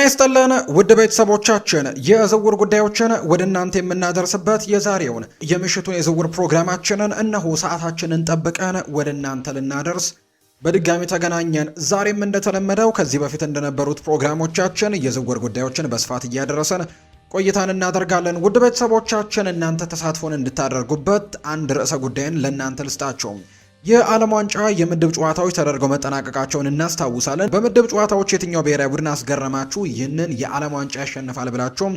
ይስጥልን ውድ ቤተሰቦቻችን የዝውውር ጉዳዮችን ወደ እናንተ የምናደርስበት የዛሬውን የምሽቱን የዝውውር ፕሮግራማችንን እነሆ ሰዓታችንን ጠብቀን ወደ እናንተ ልናደርስ በድጋሚ ተገናኘን። ዛሬም እንደተለመደው ከዚህ በፊት እንደነበሩት ፕሮግራሞቻችን የዝውውር ጉዳዮችን በስፋት እያደረሰን ቆይታን እናደርጋለን። ውድ ቤተሰቦቻችን እናንተ ተሳትፎን እንድታደርጉበት አንድ ርዕሰ ጉዳይን ለእናንተ ልስጣቸው። የዓለም ዋንጫ የምድብ ጨዋታዎች ተደርገው መጠናቀቃቸውን እናስታውሳለን። በምድብ ጨዋታዎች የትኛው ብሔራዊ ቡድን አስገረማችሁ? ይህንን የዓለም ዋንጫ ያሸንፋል ብላችሁ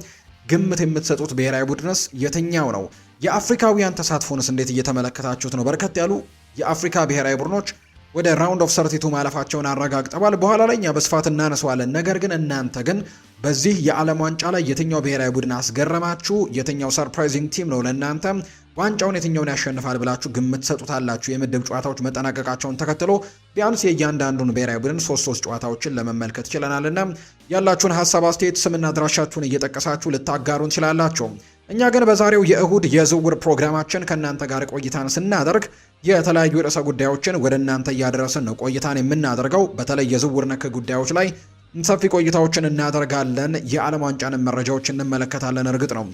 ግምት የምትሰጡት ብሔራዊ ቡድንስ የትኛው ነው? የአፍሪካውያን ተሳትፎንስ እንዴት እየተመለከታችሁት ነው? በርከት ያሉ የአፍሪካ ብሔራዊ ቡድኖች ወደ ራውንድ ኦፍ 32 ማለፋቸውን አረጋግጠዋል። በኋላ ላይ እኛ በስፋት እናነሳዋለን። ነገር ግን እናንተ ግን በዚህ የዓለም ዋንጫ ላይ የትኛው ብሔራዊ ቡድን አስገረማችሁ? የትኛው ሰርፕራይዚንግ ቲም ነው ለእናንተ ዋንጫውን የትኛውን ያሸንፋል ብላችሁ ግምት ሰጡታላችሁ? የምድብ ጨዋታዎች መጠናቀቃቸውን ተከትሎ ቢያንስ የእያንዳንዱን ብሔራዊ ቡድን ሶስት ጨዋታዎችን ለመመልከት ችለናልና ያላችሁን ሀሳብ፣ አስተያየት፣ ስምና አድራሻችሁን እየጠቀሳችሁ ልታጋሩን ትችላላችሁ። እኛ ግን በዛሬው የእሁድ የዝውውር ፕሮግራማችን ከእናንተ ጋር ቆይታን ስናደርግ የተለያዩ ርዕሰ ጉዳዮችን ወደ እናንተ እያደረስን ነው ቆይታን የምናደርገው። በተለይ የዝውውር ነክ ጉዳዮች ላይ ሰፊ ቆይታዎችን እናደርጋለን። የዓለም ዋንጫንም መረጃዎች እንመለከታለን። እርግጥ ነው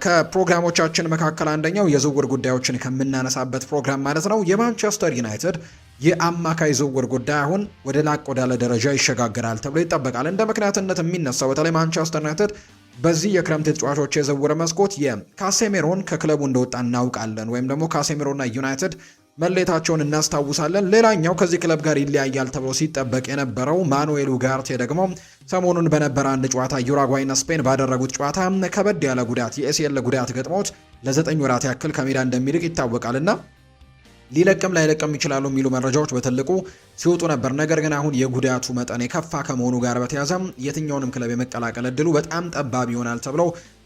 ከፕሮግራሞቻችን መካከል አንደኛው የዝውውር ጉዳዮችን ከምናነሳበት ፕሮግራም ማለት ነው የማንቸስተር ዩናይትድ የአማካይ ዝውውር ጉዳይ አሁን ወደ ላቅ ወዳለ ደረጃ ይሸጋግራል ተብሎ ይጠበቃል። እንደ ምክንያትነት የሚነሳው በተለይ ማንቸስተር ዩናይትድ በዚህ የክረምት ተጫዋቾች የዝውውር መስኮት የካሴሜሮን ከክለቡ እንደወጣ እናውቃለን፣ ወይም ደግሞ ካሴሜሮና ዩናይትድ መለየታቸውን እናስታውሳለን። ሌላኛው ከዚህ ክለብ ጋር ይለያያል ተብሎ ሲጠበቅ የነበረው ማኑኤል ኡጋርቴ ደግሞ ሰሞኑን በነበረ አንድ ጨዋታ ዩራጓይና ስፔን ባደረጉት ጨዋታ ከበድ ያለ ጉዳት የኤሲኤል ጉዳት ገጥሞት ለ9 ወራት ያክል ከሜዳ እንደሚርቅ ይታወቃልና ሊለቅም ላይለቅም ይችላሉ የሚሉ መረጃዎች በትልቁ ሲወጡ ነበር። ነገር ግን አሁን የጉዳቱ መጠን የከፋ ከመሆኑ ጋር በተያያዘ የትኛውንም ክለብ የመቀላቀል እድሉ በጣም ጠባብ ይሆናል ተብሎ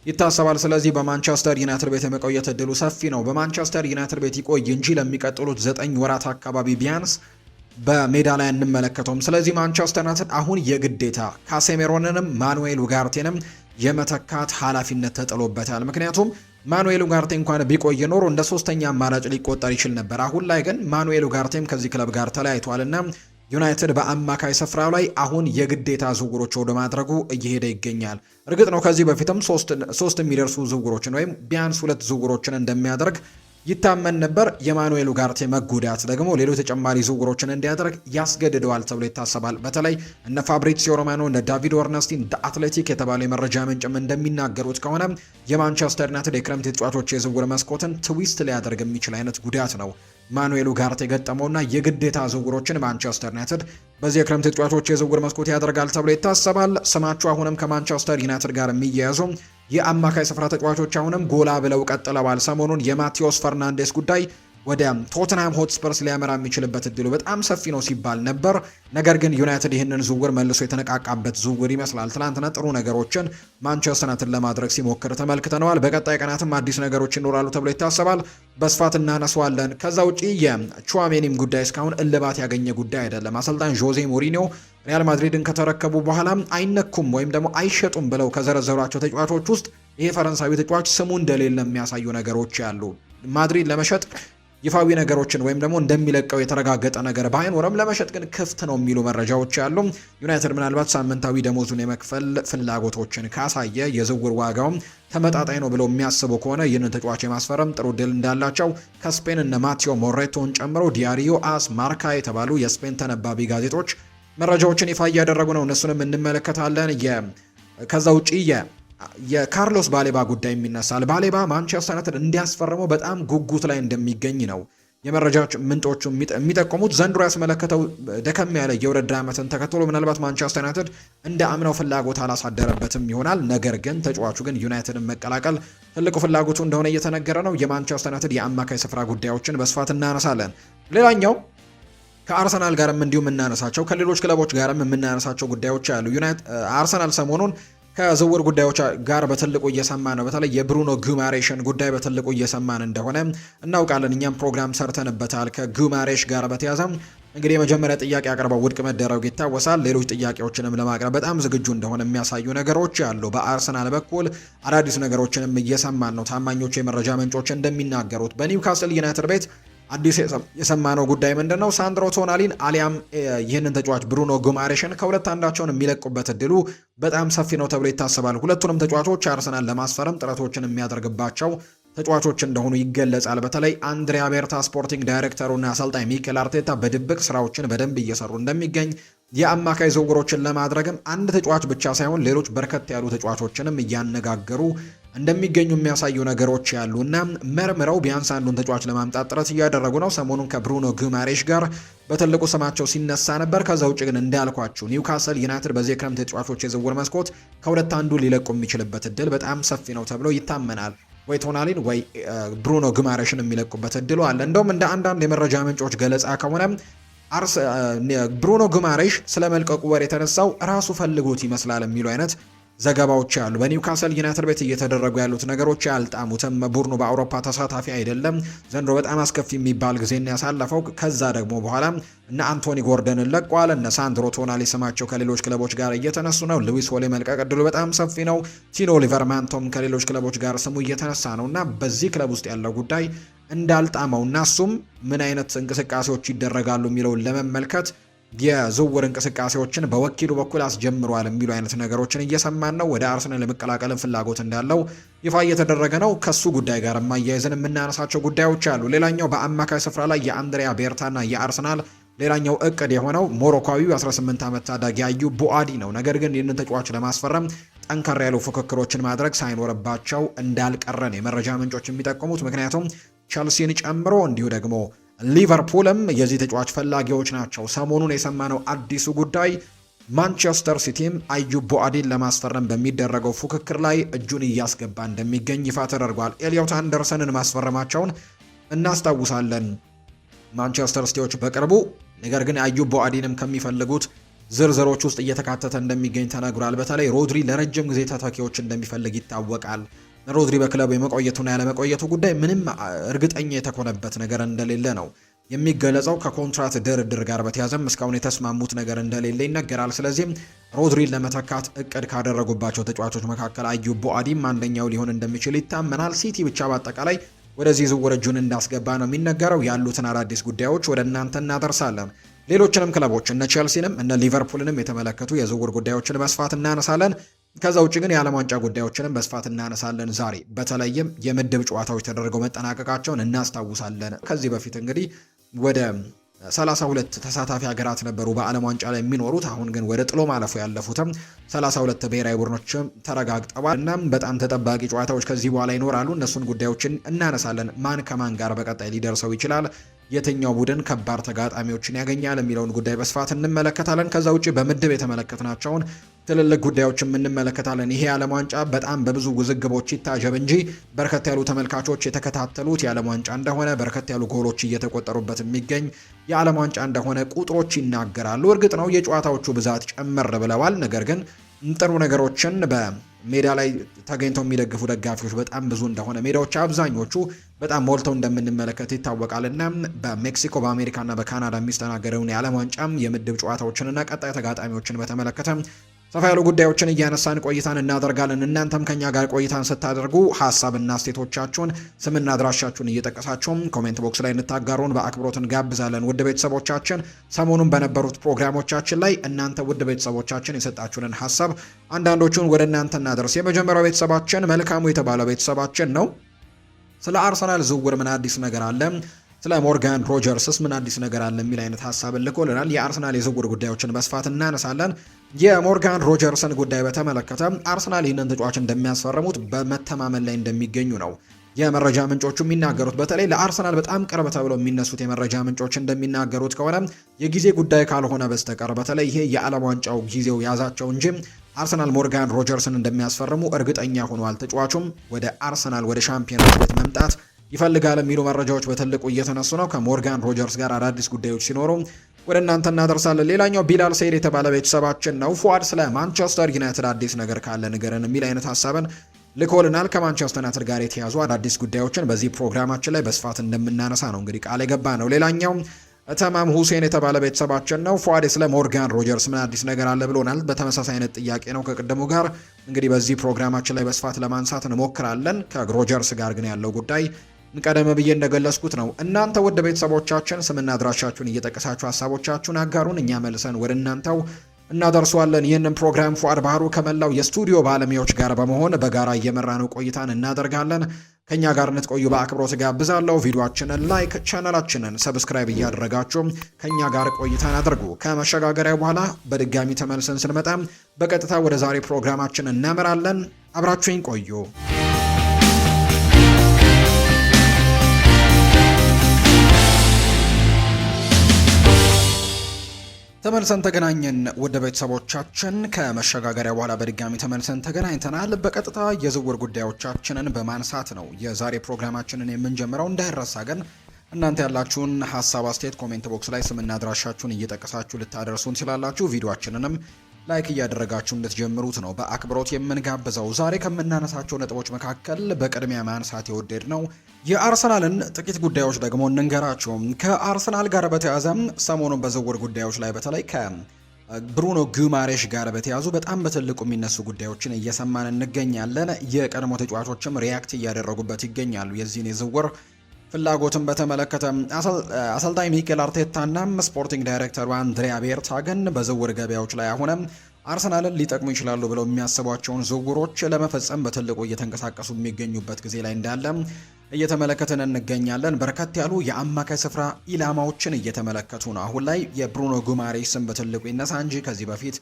ይታሰባል። ስለዚህ በማንቸስተር ዩናይትድ ቤት የመቆየት እድሉ ሰፊ ነው። በማንቸስተር ዩናይትድ ቤት ይቆይ እንጂ ለሚቀጥሉት 9 ወራት አካባቢ ቢያንስ በሜዳ ላይ እንመለከተውም። ስለዚህ ማንቸስተር ዩናይትድ አሁን የግዴታ ካሴሜሮንንም ማኑኤል ኡጋርቴንም የመተካት ኃላፊነት ተጥሎበታል። ምክንያቱም ማኑኤል ኡጋርቴ እንኳን ቢቆይ ኖሮ እንደ ሶስተኛ አማራጭ ሊቆጠር ይችል ነበር። አሁን ላይ ግን ማኑኤል ኡጋርቴም ከዚህ ክለብ ጋር ተለያይቷልና ዩናይትድ በአማካይ ስፍራው ላይ አሁን የግዴታ ዝውውሮች ወደ ማድረጉ እየሄደ ይገኛል። እርግጥ ነው ከዚህ በፊትም ሶስት የሚደርሱ ዝውውሮችን ወይም ቢያንስ 2 ዝውውሮችን እንደሚያደርግ ይታመን ነበር። የማኑኤል ኡጋርቴ መጎዳት ደግሞ ሌሎች ተጨማሪ ዝውውሮችን እንዲያደርግ ያስገድደዋል ተብሎ ይታሰባል። በተለይ እነ ፋብሪዚዮ ሮማኖ እነ ዳቪድ ኦርነስቲን አትሌቲክ የተባለ የመረጃ ምንጭም እንደሚናገሩት ከሆነ የማንቸስተር ዩናይትድ የክረምት ተጫዋቾች የዝውውር መስኮትን ትዊስት ሊያደርግ የሚችል አይነት ጉዳት ነው ማኑኤል ኡጋርቴ የገጠመውና የግዴታ ዝውውሮችን ማንቸስተር ዩናይትድ በዚህ የክረምት ተጫዋቾች የዝውውር መስኮት ያደርጋል ተብሎ ይታሰባል። ስማቸው አሁንም ከማንቸስተር ዩናይትድ ጋር የሚያያዙ የአማካይ ስፍራ ተጫዋቾች አሁንም ጎላ ብለው ቀጥለዋል። ሰሞኑን የማቴዎስ ፈርናንዴስ ጉዳይ ወደ ቶተንሃም ሆትስፐርስ ሊያመራ የሚችልበት እድሉ በጣም ሰፊ ነው ሲባል ነበር። ነገር ግን ዩናይትድ ይህንን ዝውውር መልሶ የተነቃቃበት ዝውውር ይመስላል። ትናንትና ጥሩ ነገሮችን ማንቸስተር ዩናይትድ ለማድረግ ሲሞክር ተመልክተነዋል። በቀጣይ ቀናትም አዲስ ነገሮች ይኖራሉ ተብሎ ይታሰባል። በስፋት እናነሳዋለን። ከዛ ውጪ የቹዋሜኒም ጉዳይ እስካሁን እልባት ያገኘ ጉዳይ አይደለም። አሰልጣኝ ጆዜ ሞሪኒዮ ሪያል ማድሪድን ከተረከቡ በኋላ አይነኩም ወይም ደግሞ አይሸጡም ብለው ከዘረዘሯቸው ተጫዋቾች ውስጥ ይሄ ፈረንሳዊ ተጫዋች ስሙ እንደሌለ የሚያሳዩ ነገሮች ያሉ ማድሪድ ለመሸጥ ይፋዊ ነገሮችን ወይም ደግሞ እንደሚለቀው የተረጋገጠ ነገር ባይኖርም ለመሸጥ ግን ክፍት ነው የሚሉ መረጃዎች ያሉ። ዩናይትድ ምናልባት ሳምንታዊ ደሞዙን የመክፈል ፍላጎቶችን ካሳየ የዝውውር ዋጋውም ተመጣጣኝ ነው ብለው የሚያስቡ ከሆነ ይህንን ተጫዋች የማስፈረም ጥሩ ድል እንዳላቸው ከስፔን እነ ማቴዮ ሞሬቶን ጨምሮ ዲያሪዮ አስ ማርካ የተባሉ የስፔን ተነባቢ ጋዜጦች መረጃዎችን ይፋ እያደረጉ ነው። እነሱንም እንመለከታለን። ከዛ ውጪ የካርሎስ ባሌባ ጉዳይ የሚነሳል። ባሌባ ማንቸስተር ዩናይትድ እንዲያስፈርመው በጣም ጉጉት ላይ እንደሚገኝ ነው የመረጃ ምንጮቹ የሚጠቁሙት። ዘንድሮ ያስመለከተው ደከም ያለ የውድድር ዓመትን ተከትሎ ምናልባት ማንቸስተር ዩናይትድ እንደ አምናው ፍላጎት አላሳደረበትም ይሆናል። ነገር ግን ተጫዋቹ ግን ዩናይትድን መቀላቀል ትልቁ ፍላጎቱ እንደሆነ እየተነገረ ነው። የማንቸስተር ዩናይትድ የአማካይ ስፍራ ጉዳዮችን በስፋት እናነሳለን። ሌላኛው ከአርሰናል ጋርም እንዲሁም እናነሳቸው ከሌሎች ክለቦች ጋርም የምናነሳቸው ጉዳዮች አሉ። አርሰናል ሰሞኑን ከዝውውር ጉዳዮች ጋር በትልቁ እየሰማን ነው። በተለይ የብሩኖ ጉማሬሽን ጉዳይ በትልቁ እየሰማን እንደሆነ እናውቃለን። እኛም ፕሮግራም ሰርተንበታል። ከጉማሬሽ ጋር በተያያዘ እንግዲህ የመጀመሪያ ጥያቄ አቅርበው ውድቅ መደረጉ ይታወሳል። ሌሎች ጥያቄዎችንም ለማቅረብ በጣም ዝግጁ እንደሆነ የሚያሳዩ ነገሮች አሉ። በአርሰናል በኩል አዳዲስ ነገሮችንም እየሰማን ነው። ታማኞቹ የመረጃ ምንጮች እንደሚናገሩት በኒውካስል ዩናይትድ ቤት አዲስ የሰማነው ጉዳይ ምንድነው? ሳንድሮ ቶናሊን አሊያም ይህንን ተጫዋች ብሩኖ ጉማሬሽን ከሁለት አንዳቸውን የሚለቁበት እድሉ በጣም ሰፊ ነው ተብሎ ይታሰባል። ሁለቱንም ተጫዋቾች አርሰናል ለማስፈረም ጥረቶችን የሚያደርግባቸው ተጫዋቾች እንደሆኑ ይገለጻል። በተለይ አንድሪያ ቤርታ ስፖርቲንግ ዳይሬክተሩና አሰልጣኝ ሚኬል አርቴታ በድብቅ ስራዎችን በደንብ እየሰሩ እንደሚገኝ የአማካይ ዝውውሮችን ለማድረግም አንድ ተጫዋች ብቻ ሳይሆን ሌሎች በርከት ያሉ ተጫዋቾችንም እያነጋገሩ እንደሚገኙ የሚያሳዩ ነገሮች ያሉና መርምረው ቢያንስ አንዱን ተጫዋች ለማምጣት ጥረት እያደረጉ ነው። ሰሞኑን ከብሩኖ ጉማሬሽ ጋር በትልቁ ስማቸው ሲነሳ ነበር። ከዛ ውጭ ግን እንዳልኳችሁ ኒውካስል ዩናይትድ በዚህ የክረምት ተጫዋቾች የዝውውር መስኮት ከሁለት አንዱ ሊለቁ የሚችልበት እድል በጣም ሰፊ ነው ተብሎ ይታመናል። ወይ ቶናሊን ወይ ብሩኖ ጉማሬሽን የሚለቁበት እድሉ አለ። እንደውም እንደ አንዳንድ የመረጃ ምንጮች ገለጻ ከሆነ ብሩኖ ጉማሬሽ ስለ መልቀቁ ወር የተነሳው ራሱ ፈልጎት ይመስላል የሚሉ አይነት ዘገባዎች አሉ። በኒውካስል ዩናይትድ ቤት እየተደረጉ ያሉት ነገሮች ያልጣሙትም። ቡድኑ በአውሮፓ ተሳታፊ አይደለም። ዘንድሮ በጣም አስከፊ የሚባል ጊዜን ያሳለፈው። ከዛ ደግሞ በኋላ እነ አንቶኒ ጎርደንን ለቋል። እነ ሳንድሮ ቶናሊ ስማቸው ከሌሎች ክለቦች ጋር እየተነሱ ነው። ሉዊስ ሆሌ መልቀቅ እድሉ በጣም ሰፊ ነው። ቲኖ ሊቨርማንቶም ከሌሎች ክለቦች ጋር ስሙ እየተነሳ ነው እና በዚህ ክለብ ውስጥ ያለው ጉዳይ እንዳልጣመው እና እሱም ምን አይነት እንቅስቃሴዎች ይደረጋሉ የሚለውን ለመመልከት የዝውውር እንቅስቃሴዎችን በወኪሉ በኩል አስጀምሯል የሚሉ አይነት ነገሮችን እየሰማን ነው። ወደ አርሰናል ለመቀላቀልን ፍላጎት እንዳለው ይፋ እየተደረገ ነው። ከሱ ጉዳይ ጋር ማያይዘን የምናነሳቸው ጉዳዮች አሉ። ሌላኛው በአማካይ ስፍራ ላይ የአንድሪያ ቤርታና የአርሰናል ሌላኛው እቅድ የሆነው ሞሮኳዊው 18 ዓመት ታዳጊ አዩብ ቡአዲ ነው። ነገር ግን ይህንን ተጫዋች ለማስፈረም ጠንከር ያሉ ፉክክሮችን ማድረግ ሳይኖርባቸው እንዳልቀረን የመረጃ ምንጮች የሚጠቁሙት። ምክንያቱም ቸልሲን ጨምሮ እንዲሁ ደግሞ ሊቨርፑልም የዚህ ተጫዋች ፈላጊዎች ናቸው። ሰሞኑን የሰማነው አዲሱ ጉዳይ ማንቸስተር ሲቲም አዩብ ቡአዲን ለማስፈረም በሚደረገው ፉክክር ላይ እጁን እያስገባ እንደሚገኝ ይፋ ተደርጓል። ኤሊዮት አንደርሰንን ማስፈረማቸውን እናስታውሳለን ማንቸስተር ሲቲዎች በቅርቡ። ነገር ግን አዩብ ቡአዲንም ከሚፈልጉት ዝርዝሮች ውስጥ እየተካተተ እንደሚገኝ ተነግሯል። በተለይ ሮድሪ ለረጅም ጊዜ ተተኪዎች እንደሚፈልግ ይታወቃል። ሮድሪ በክለቡ የመቆየቱና ያለመቆየቱ ጉዳይ ምንም እርግጠኛ የተኮነበት ነገር እንደሌለ ነው የሚገለጸው። ከኮንትራት ድርድር ጋር በተያዘም እስካሁን የተስማሙት ነገር እንደሌለ ይነገራል። ስለዚህም ሮድሪን ለመተካት እቅድ ካደረጉባቸው ተጫዋቾች መካከል አዩብ ቡአዲም አንደኛው ሊሆን እንደሚችል ይታመናል። ሲቲ ብቻ በአጠቃላይ ወደዚህ ዝውውር እጁን እንዳስገባ ነው የሚነገረው። ያሉትን አዳዲስ ጉዳዮች ወደ እናንተ እናደርሳለን። ሌሎችንም ክለቦች እነ ቼልሲንም እነ ሊቨርፑልንም የተመለከቱ የዝውውር ጉዳዮችን በስፋት እናነሳለን። ከዛ ውጭ ግን የዓለም ዋንጫ ጉዳዮችንም በስፋት እናነሳለን። ዛሬ በተለይም የምድብ ጨዋታዎች ተደርገው መጠናቀቃቸውን እናስታውሳለን። ከዚህ በፊት እንግዲህ ወደ 32 ተሳታፊ ሀገራት ነበሩ በዓለም ዋንጫ ላይ የሚኖሩት። አሁን ግን ወደ ጥሎ ማለፉ ያለፉትም 32 ብሔራዊ ቡድኖችም ተረጋግጠዋል። እናም በጣም ተጠባቂ ጨዋታዎች ከዚህ በኋላ ይኖራሉ። እነሱን ጉዳዮችን እናነሳለን። ማን ከማን ጋር በቀጣይ ሊደርሰው ይችላል፣ የትኛው ቡድን ከባድ ተጋጣሚዎችን ያገኛል የሚለውን ጉዳይ በስፋት እንመለከታለን። ከዛ ውጭ በምድብ የተመለከትናቸውን ትልልቅ ጉዳዮችም እንመለከታለን። ይሄ የዓለም ዋንጫ በጣም በብዙ ውዝግቦች ይታጀብ እንጂ በርከት ያሉ ተመልካቾች የተከታተሉት የዓለም ዋንጫ እንደሆነ፣ በርከት ያሉ ጎሎች እየተቆጠሩበት የሚገኝ የዓለም ዋንጫ እንደሆነ ቁጥሮች ይናገራሉ። እርግጥ ነው የጨዋታዎቹ ብዛት ጨመር ብለዋል። ነገር ግን ጥሩ ነገሮችን በሜዳ ላይ ተገኝተው የሚደግፉ ደጋፊዎች በጣም ብዙ እንደሆነ፣ ሜዳዎች አብዛኞቹ በጣም ሞልተው እንደምንመለከት ይታወቃልና በሜክሲኮ በአሜሪካና በካናዳ የሚስተናገደውን የዓለም ዋንጫም የምድብ ጨዋታዎችንና ቀጣይ ተጋጣሚዎችን በተመለከተ ሰፋ ያሉ ጉዳዮችን እያነሳን ቆይታን እናደርጋለን። እናንተም ከኛ ጋር ቆይታን ስታደርጉ ሀሳብና አስተያየቶቻችሁን ስምና አድራሻችሁን እየጠቀሳችሁም ኮሜንት ቦክስ ላይ እንታጋሩን በአክብሮት እንጋብዛለን። ውድ ቤተሰቦቻችን ሰሞኑን በነበሩት ፕሮግራሞቻችን ላይ እናንተ ውድ ቤተሰቦቻችን የሰጣችሁንን ሀሳብ አንዳንዶቹን ወደ እናንተ እናደርስ። የመጀመሪያው ቤተሰባችን መልካሙ የተባለው ቤተሰባችን ነው። ስለ አርሰናል ዝውውር ምን አዲስ ነገር አለ፣ ስለ ሞርጋን ሮጀርስስ ምን አዲስ ነገር አለ የሚል አይነት ሀሳብን ልኮልናል። የአርሰናል የዝውውር ጉዳዮችን በስፋት እናነሳለን። የሞርጋን ሮጀርስን ጉዳይ በተመለከተ አርሰናል ይህንን ተጫዋች እንደሚያስፈርሙት በመተማመን ላይ እንደሚገኙ ነው የመረጃ ምንጮቹ የሚናገሩት። በተለይ ለአርሰናል በጣም ቅርብ ተብለው የሚነሱት የመረጃ ምንጮች እንደሚናገሩት ከሆነ የጊዜ ጉዳይ ካልሆነ በስተቀር በተለይ ይሄ የዓለም ዋንጫው ጊዜው ያዛቸው እንጂ አርሰናል ሞርጋን ሮጀርስን እንደሚያስፈርሙ እርግጠኛ ሆኗል። ተጫዋቹም ወደ አርሰናል ወደ ሻምፒዮንስ ቤት መምጣት ይፈልጋል የሚሉ መረጃዎች በትልቁ እየተነሱ ነው። ከሞርጋን ሮጀርስ ጋር አዳዲስ ጉዳዮች ሲኖሩ ወደ እናንተ እናደርሳለን። ሌላኛው ቢላል ሰይድ የተባለ ቤተሰባችን ነው። ፉአድ ስለ ማንቸስተር ዩናይትድ አዲስ ነገር ካለ ንገረን የሚል አይነት ሀሳብን ልኮልናል። ከማንቸስተር ዩናይትድ ጋር የተያዙ አዳዲስ ጉዳዮችን በዚህ ፕሮግራማችን ላይ በስፋት እንደምናነሳ ነው እንግዲህ ቃል የገባ ነው። ሌላኛው ተማም ሁሴን የተባለ ቤተሰባችን ነው። ፉአድ ስለ ሞርጋን ሮጀርስ ምን አዲስ ነገር አለ ብሎናል። በተመሳሳይ አይነት ጥያቄ ነው ከቅድሙ ጋር እንግዲህ በዚህ ፕሮግራማችን ላይ በስፋት ለማንሳት እንሞክራለን። ከሮጀርስ ጋር ግን ያለው ጉዳይ ቀደም ብዬ እንደገለጽኩት ነው። እናንተ ወደ ቤተሰቦቻችን ስምና አድራሻችሁን እየጠቀሳችሁ ሀሳቦቻችሁን አጋሩን፣ እኛ መልሰን ወደ እናንተው እናደርሷለን። ይህንን ፕሮግራም ፉአድ ባህሩ ከመላው የስቱዲዮ ባለሙያዎች ጋር በመሆን በጋራ እየመራነው ቆይታን እናደርጋለን። ከኛ ጋር እንድትቆዩ በአክብሮት ጋብዛለሁ። ቪዲዮአችንን ላይክ፣ ቻናላችንን ሰብስክራይብ እያደረጋችሁ ከኛ ጋር ቆይታን አድርጉ። ከመሸጋገሪያ በኋላ በድጋሚ ተመልሰን ስንመጣ በቀጥታ ወደ ዛሬ ፕሮግራማችን እናመራለን። አብራችሁኝ ቆዩ። ተመልሰን ተገናኘን። ወደ ቤተሰቦቻችን ከመሸጋገሪያ በኋላ በድጋሚ ተመልሰን ተገናኝተናል። በቀጥታ የዝውውር ጉዳዮቻችንን በማንሳት ነው የዛሬ ፕሮግራማችንን የምንጀምረው። እንዳይረሳ ግን እናንተ ያላችሁን ሀሳብ አስተያየት ኮሜንት ቦክስ ላይ ስምና አድራሻችሁን እየጠቀሳችሁ ልታደርሱን ትችላላችሁ። ቪዲዮአችንንም ላይክ እያደረጋችሁ እንድትጀምሩት ነው በአክብሮት የምንጋብዘው። ዛሬ ከምናነሳቸው ነጥቦች መካከል በቅድሚያ ማንሳት የወደድ ነው የአርሰናልን ጥቂት ጉዳዮች ደግሞ እንንገራችሁ። ከአርሰናል ጋር በተያያዘ ሰሞኑን በዝውውር ጉዳዮች ላይ በተለይ ከብሩኖ ጉማሬሽ ጋር በተያያዙ በጣም በትልቁ የሚነሱ ጉዳዮችን እየሰማን እንገኛለን። የቀድሞ ተጫዋቾችም ሪያክት እያደረጉበት ይገኛሉ። የዚህን የዝውውር ፍላጎትን በተመለከተ አሰልጣኝ ሚኬል አርቴታና ስፖርቲንግ ዳይሬክተሩ አንድሪያ ቤርታ ግን በዝውውር ገበያዎች ላይ አሁንም አርሰናልን ሊጠቅሙ ይችላሉ ብለው የሚያስቧቸውን ዝውውሮች ለመፈጸም በትልቁ እየተንቀሳቀሱ የሚገኙበት ጊዜ ላይ እንዳለ እየተመለከትን እንገኛለን። በርከት ያሉ የአማካይ ስፍራ ኢላማዎችን እየተመለከቱ ነው። አሁን ላይ የብሩኖ ጉማሬሽ ስም በትልቁ ይነሳ እንጂ ከዚህ በፊት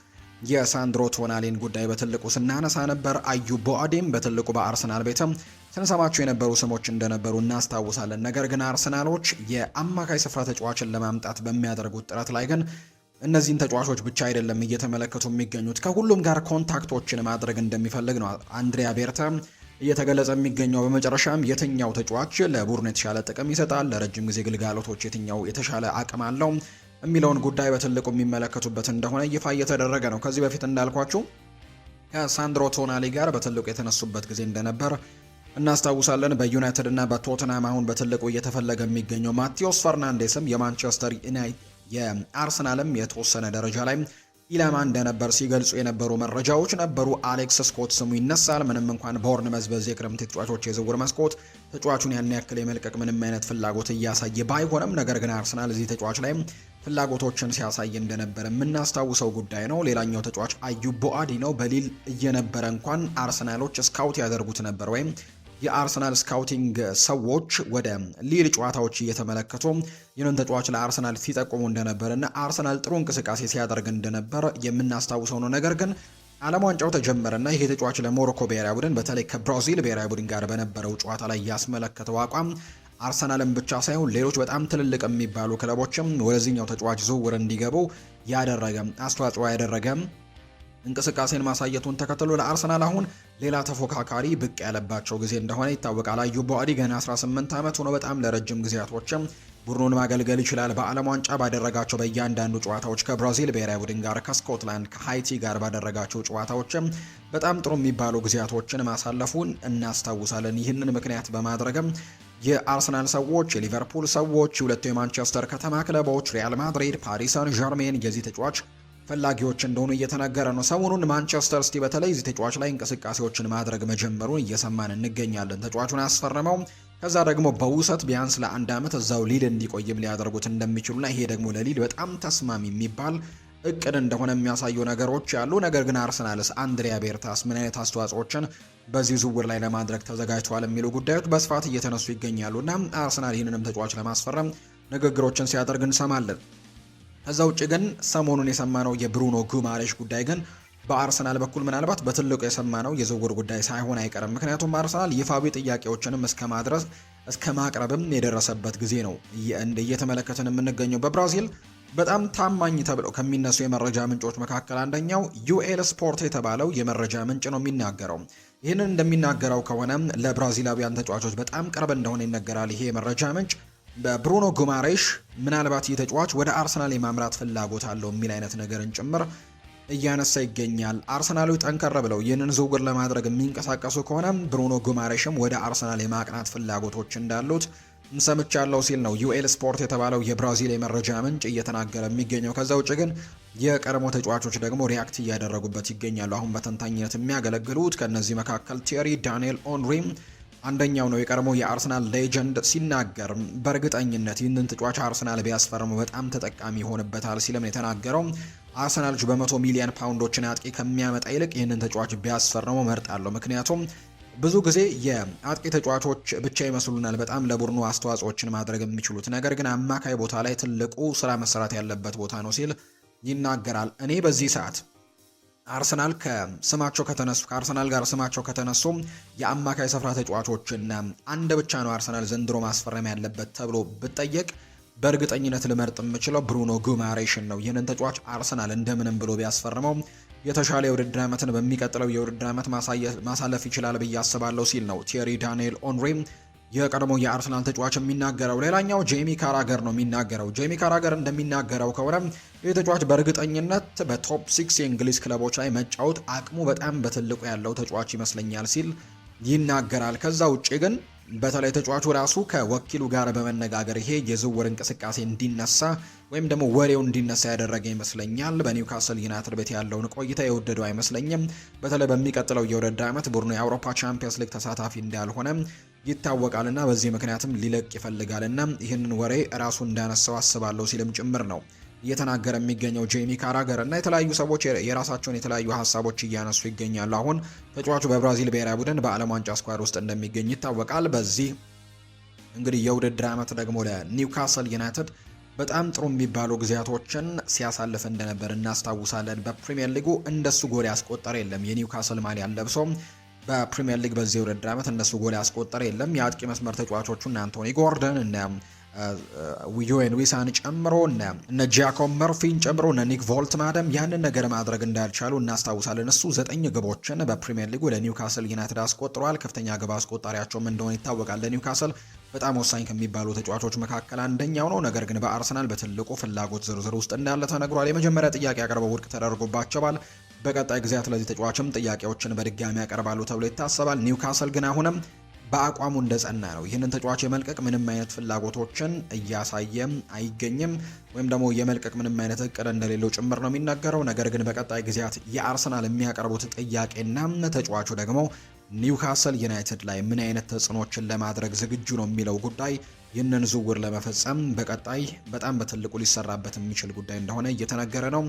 የሳንድሮ ቶናሊን ጉዳይ በትልቁ ስናነሳ ነበር። አዩብ ቦአዴም በትልቁ በአርሰናል ቤትም ስንሰማቸው የነበሩ ስሞች እንደነበሩ እናስታውሳለን። ነገር ግን አርሰናሎች የአማካይ ስፍራ ተጫዋችን ለማምጣት በሚያደርጉት ጥረት ላይ ግን እነዚህን ተጫዋቾች ብቻ አይደለም እየተመለከቱ የሚገኙት፣ ከሁሉም ጋር ኮንታክቶችን ማድረግ እንደሚፈልግ ነው አንድሪያ ቤርታ እየተገለጸ የሚገኘው። በመጨረሻም የትኛው ተጫዋች ለቡድን የተሻለ ጥቅም ይሰጣል፣ ለረጅም ጊዜ ግልጋሎቶች የትኛው የተሻለ አቅም አለው የሚለውን ጉዳይ በትልቁ የሚመለከቱበት እንደሆነ ይፋ እየተደረገ ነው። ከዚህ በፊት እንዳልኳችሁ ከሳንድሮ ቶናሊ ጋር በትልቁ የተነሱበት ጊዜ እንደነበር እናስታውሳለን። በዩናይትድ እና በቶትናም አሁን በትልቁ እየተፈለገ የሚገኘው ማቴዎስ ፈርናንዴስም የማንቸስተር ዩናይትድ የአርሰናልም የተወሰነ ደረጃ ላይ ኢላማ እንደነበር ሲገልጹ የነበሩ መረጃዎች ነበሩ። አሌክስ ስኮት ስሙ ይነሳል። ምንም እንኳን ቦርንመዝ በዚህ የክረምት ተጫዋቾች የዝውውር መስኮት ተጫዋቹን ያን ያክል የመልቀቅ ምንም አይነት ፍላጎት እያሳየ ባይሆንም፣ ነገር ግን አርሰናል እዚህ ተጫዋች ላይ ፍላጎቶችን ሲያሳይ እንደነበረ የምናስታውሰው ጉዳይ ነው። ሌላኛው ተጫዋች አዩብ ቦአዲ ነው። በሊል እየነበረ እንኳን አርሰናሎች ስካውት ያደርጉት ነበር ወይም የአርሰናል ስካውቲንግ ሰዎች ወደ ሊል ጨዋታዎች እየተመለከቱ ይህንን ተጫዋች ለአርሰናል ሲጠቁሙ እንደነበርና አርሰናል ጥሩ እንቅስቃሴ ሲያደርግ እንደነበር የምናስታውሰው ነው። ነገር ግን ዓለም ዋንጫው ተጀመረና ይሄ ተጫዋች ለሞሮኮ ብሔራዊ ቡድን በተለይ ከብራዚል ብሔራዊ ቡድን ጋር በነበረው ጨዋታ ላይ ያስመለከተው አቋም አርሰናልን ብቻ ሳይሆን ሌሎች በጣም ትልልቅ የሚባሉ ክለቦችም ወደዚህኛው ተጫዋች ዝውውር እንዲገቡ አስተዋጽኦ ያደረገ እንቅስቃሴን ማሳየቱን ተከትሎ ለአርሰናል አሁን ሌላ ተፎካካሪ ብቅ ያለባቸው ጊዜ እንደሆነ ይታወቃል። አዩብ ቦአዲ ገና 18 ዓመት ሆኖ በጣም ለረጅም ጊዜያቶችም ቡድኑን ማገልገል ይችላል። በዓለም ዋንጫ ባደረጋቸው በእያንዳንዱ ጨዋታዎች ከብራዚል ብሔራዊ ቡድን ጋር፣ ከስኮትላንድ፣ ከሃይቲ ጋር ባደረጋቸው ጨዋታዎችም በጣም ጥሩ የሚባሉ ጊዜያቶችን ማሳለፉን እናስታውሳለን። ይህንን ምክንያት በማድረግም የአርሰናል ሰዎች፣ የሊቨርፑል ሰዎች፣ ሁለቱ የማንቸስተር ከተማ ክለቦች ሪያል ማድሪድ፣ ፓሪስ ሰን ዠርሜን የዚህ ተጫዋች ፈላጊዎች እንደሆኑ እየተነገረ ነው። ሰሞኑን ማንቸስተር ሲቲ በተለይ እዚህ ተጫዋች ላይ እንቅስቃሴዎችን ማድረግ መጀመሩን እየሰማን እንገኛለን። ተጫዋቹን አስፈርመው ከዛ ደግሞ በውሰት ቢያንስ ለአንድ ዓመት እዛው ሊል እንዲቆይም ሊያደርጉት እንደሚችሉና ይሄ ደግሞ ለሊል በጣም ተስማሚ የሚባል እቅድ እንደሆነ የሚያሳዩ ነገሮች ያሉ። ነገር ግን አርሰናልስ አንድሪያ ቤርታስ ምን አይነት አስተዋጽኦችን በዚህ ዝውውር ላይ ለማድረግ ተዘጋጅተዋል የሚሉ ጉዳዮች በስፋት እየተነሱ ይገኛሉና አርሰናል ይህንንም ተጫዋች ለማስፈረም ንግግሮችን ሲያደርግ እንሰማለን። ከዛ ውጭ ግን ሰሞኑን የሰማነው የብሩኖ ጉማሬሽ ጉዳይ ግን በአርሰናል በኩል ምናልባት በትልቁ የሰማነው የዝውውር ጉዳይ ሳይሆን አይቀርም። ምክንያቱም አርሰናል ይፋዊ ጥያቄዎችንም እስከ ማቅረብም የደረሰበት ጊዜ ነው እየተመለከትን የምንገኘው። በብራዚል በጣም ታማኝ ተብለው ከሚነሱ የመረጃ ምንጮች መካከል አንደኛው ዩኤል ስፖርት የተባለው የመረጃ ምንጭ ነው የሚናገረው። ይህንን እንደሚናገረው ከሆነ ለብራዚላውያን ተጫዋቾች በጣም ቅርብ እንደሆነ ይነገራል። ይሄ የመረጃ ምንጭ በብሩኖ ጉማሬሽ ምናልባት ይህ ተጫዋች ወደ አርሰናል የማምራት ፍላጎት አለው የሚል አይነት ነገርን ጭምር እያነሳ ይገኛል። አርሰናሎች ጠንከር ብለው ይህንን ዝውውር ለማድረግ የሚንቀሳቀሱ ከሆነ ብሩኖ ጉማሬሽም ወደ አርሰናል የማቅናት ፍላጎቶች እንዳሉት ሰምቻለሁ ሲል ነው ዩኤል ስፖርት የተባለው የብራዚል የመረጃ ምንጭ እየተናገረ የሚገኘው። ከዛ ውጭ ግን የቀድሞ ተጫዋቾች ደግሞ ሪያክት እያደረጉበት ይገኛሉ። አሁን በተንታኝነት የሚያገለግሉት ከነዚህ መካከል ቲየሪ ዳንኤል ኦንሪ፣ አንደኛው ነው። የቀድሞ የአርሰናል ሌጀንድ ሲናገር በእርግጠኝነት ይህንን ተጫዋች አርሰናል ቢያስፈርመው በጣም ተጠቃሚ ይሆንበታል ሲልም የተናገረው። አርሰናሎች በ100 ሚሊዮን ፓውንዶችን አጥቂ ከሚያመጣ ይልቅ ይህንን ተጫዋች ቢያስፈርመው መርጣለሁ። ምክንያቱም ብዙ ጊዜ የአጥቂ ተጫዋቾች ብቻ ይመስሉናል በጣም ለቡድኑ አስተዋጽኦችን ማድረግ የሚችሉት፣ ነገር ግን አማካይ ቦታ ላይ ትልቁ ስራ መሰራት ያለበት ቦታ ነው ሲል ይናገራል። እኔ በዚህ ሰዓት ከአርሰናል ጋር ስማቸው ከተነሱ የአማካይ ስፍራ ተጫዋቾችን አንድ ብቻ ነው አርሰናል ዘንድሮ ማስፈረም ያለበት ተብሎ ብጠየቅ በእርግጠኝነት ልመርጥ የምችለው ብሩኖ ጉማሬሽን ነው። ይህንን ተጫዋች አርሰናል እንደምንም ብሎ ቢያስፈርመው የተሻለ የውድድር ዓመትን በሚቀጥለው የውድድር ዓመት ማሳለፍ ይችላል ብዬ አስባለሁ ሲል ነው ቲየሪ ዳንኤል ኦንሪ የቀድሞ የአርሰናል ተጫዋች የሚናገረው። ሌላኛው ጄሚ ካራገር ነው የሚናገረው። ጄሚ ካራገር እንደሚናገረው ከሆነ ይህ ተጫዋች በእርግጠኝነት በቶፕ 6 የእንግሊዝ ክለቦች ላይ መጫወት አቅሙ በጣም በትልቁ ያለው ተጫዋች ይመስለኛል ሲል ይናገራል። ከዛ ውጪ ግን በተለይ ተጫዋቹ ራሱ ከወኪሉ ጋር በመነጋገር ይሄ የዝውውር እንቅስቃሴ እንዲነሳ ወይም ደግሞ ወሬው እንዲነሳ ያደረገ ይመስለኛል። በኒውካስል ዩናይትድ ቤት ያለውን ቆይታ የወደደው አይመስለኝም። በተለይ በሚቀጥለው የውድድር ዓመት ቡድኑ የአውሮፓ ቻምፒየንስ ሊግ ተሳታፊ እንዳልሆነ ይታወቃልና በዚህ ምክንያትም ሊለቅ ይፈልጋልና ይህንን ወሬ ራሱ እንዳነሳው አስባለሁ ሲልም ጭምር ነው እየተናገረ የሚገኘው ጄሚ ካራገር። እና የተለያዩ ሰዎች የራሳቸውን የተለያዩ ሀሳቦች እያነሱ ይገኛሉ። አሁን ተጫዋቹ በብራዚል ብሔራዊ ቡድን በዓለም ዋንጫ ስኳድ ውስጥ እንደሚገኝ ይታወቃል። በዚህ እንግዲህ የውድድር ዓመት ደግሞ ለኒውካስል ዩናይትድ በጣም ጥሩ የሚባሉ ጊዜያቶችን ሲያሳልፍ እንደነበር እናስታውሳለን። በፕሪሚየር ሊጉ እንደሱ ጎል ያስቆጠረ የለም። የኒውካስል ማሊያ ለብሶ በፕሪሚየር ሊግ በዚህ የውድድር ዓመት እንደሱ ጎል ያስቆጠረ የለም። የአጥቂ መስመር ተጫዋቾቹ እነ አንቶኒ ጎርደን እነ ዩኤን ዊሳን ጨምሮ እነ ጃኮብ መርፊን ጨምሮ እነ ኒክ ቮልትማደም ያንን ነገር ማድረግ እንዳልቻሉ እናስታውሳለን። እሱ 9 ግቦችን በፕሪሚየር ሊጉ ለኒውካስል ዩናይትድ አስቆጥሯል። ከፍተኛ ግብ አስቆጣሪያቸውም እንደሆነ ይታወቃል። ለኒውካስል በጣም ወሳኝ ከሚባሉ ተጫዋቾች መካከል አንደኛው ነው። ነገር ግን በአርሰናል በትልቁ ፍላጎት ዝርዝር ውስጥ እንዳለ ተነግሯል። የመጀመሪያ ጥያቄ አቅርበው ውድቅ ተደርጎባቸዋል። በቀጣይ ጊዜያት ለዚህ ተጫዋችም ጥያቄዎችን በድጋሚ ያቀርባሉ ተብሎ ይታሰባል። ኒውካስል ግን አሁንም በአቋሙ እንደጸና ነው። ይህንን ተጫዋች የመልቀቅ ምንም አይነት ፍላጎቶችን እያሳየም አይገኝም፣ ወይም ደግሞ የመልቀቅ ምንም አይነት እቅድ እንደሌለው ጭምር ነው የሚናገረው። ነገር ግን በቀጣይ ጊዜያት የአርሰናል የሚያቀርቡት ጥያቄና ተጫዋቹ ደግሞ ኒውካስል ዩናይትድ ላይ ምን አይነት ተጽዕኖችን ለማድረግ ዝግጁ ነው የሚለው ጉዳይ ይህንን ዝውውር ለመፈጸም በቀጣይ በጣም በትልቁ ሊሰራበት የሚችል ጉዳይ እንደሆነ እየተነገረ ነው።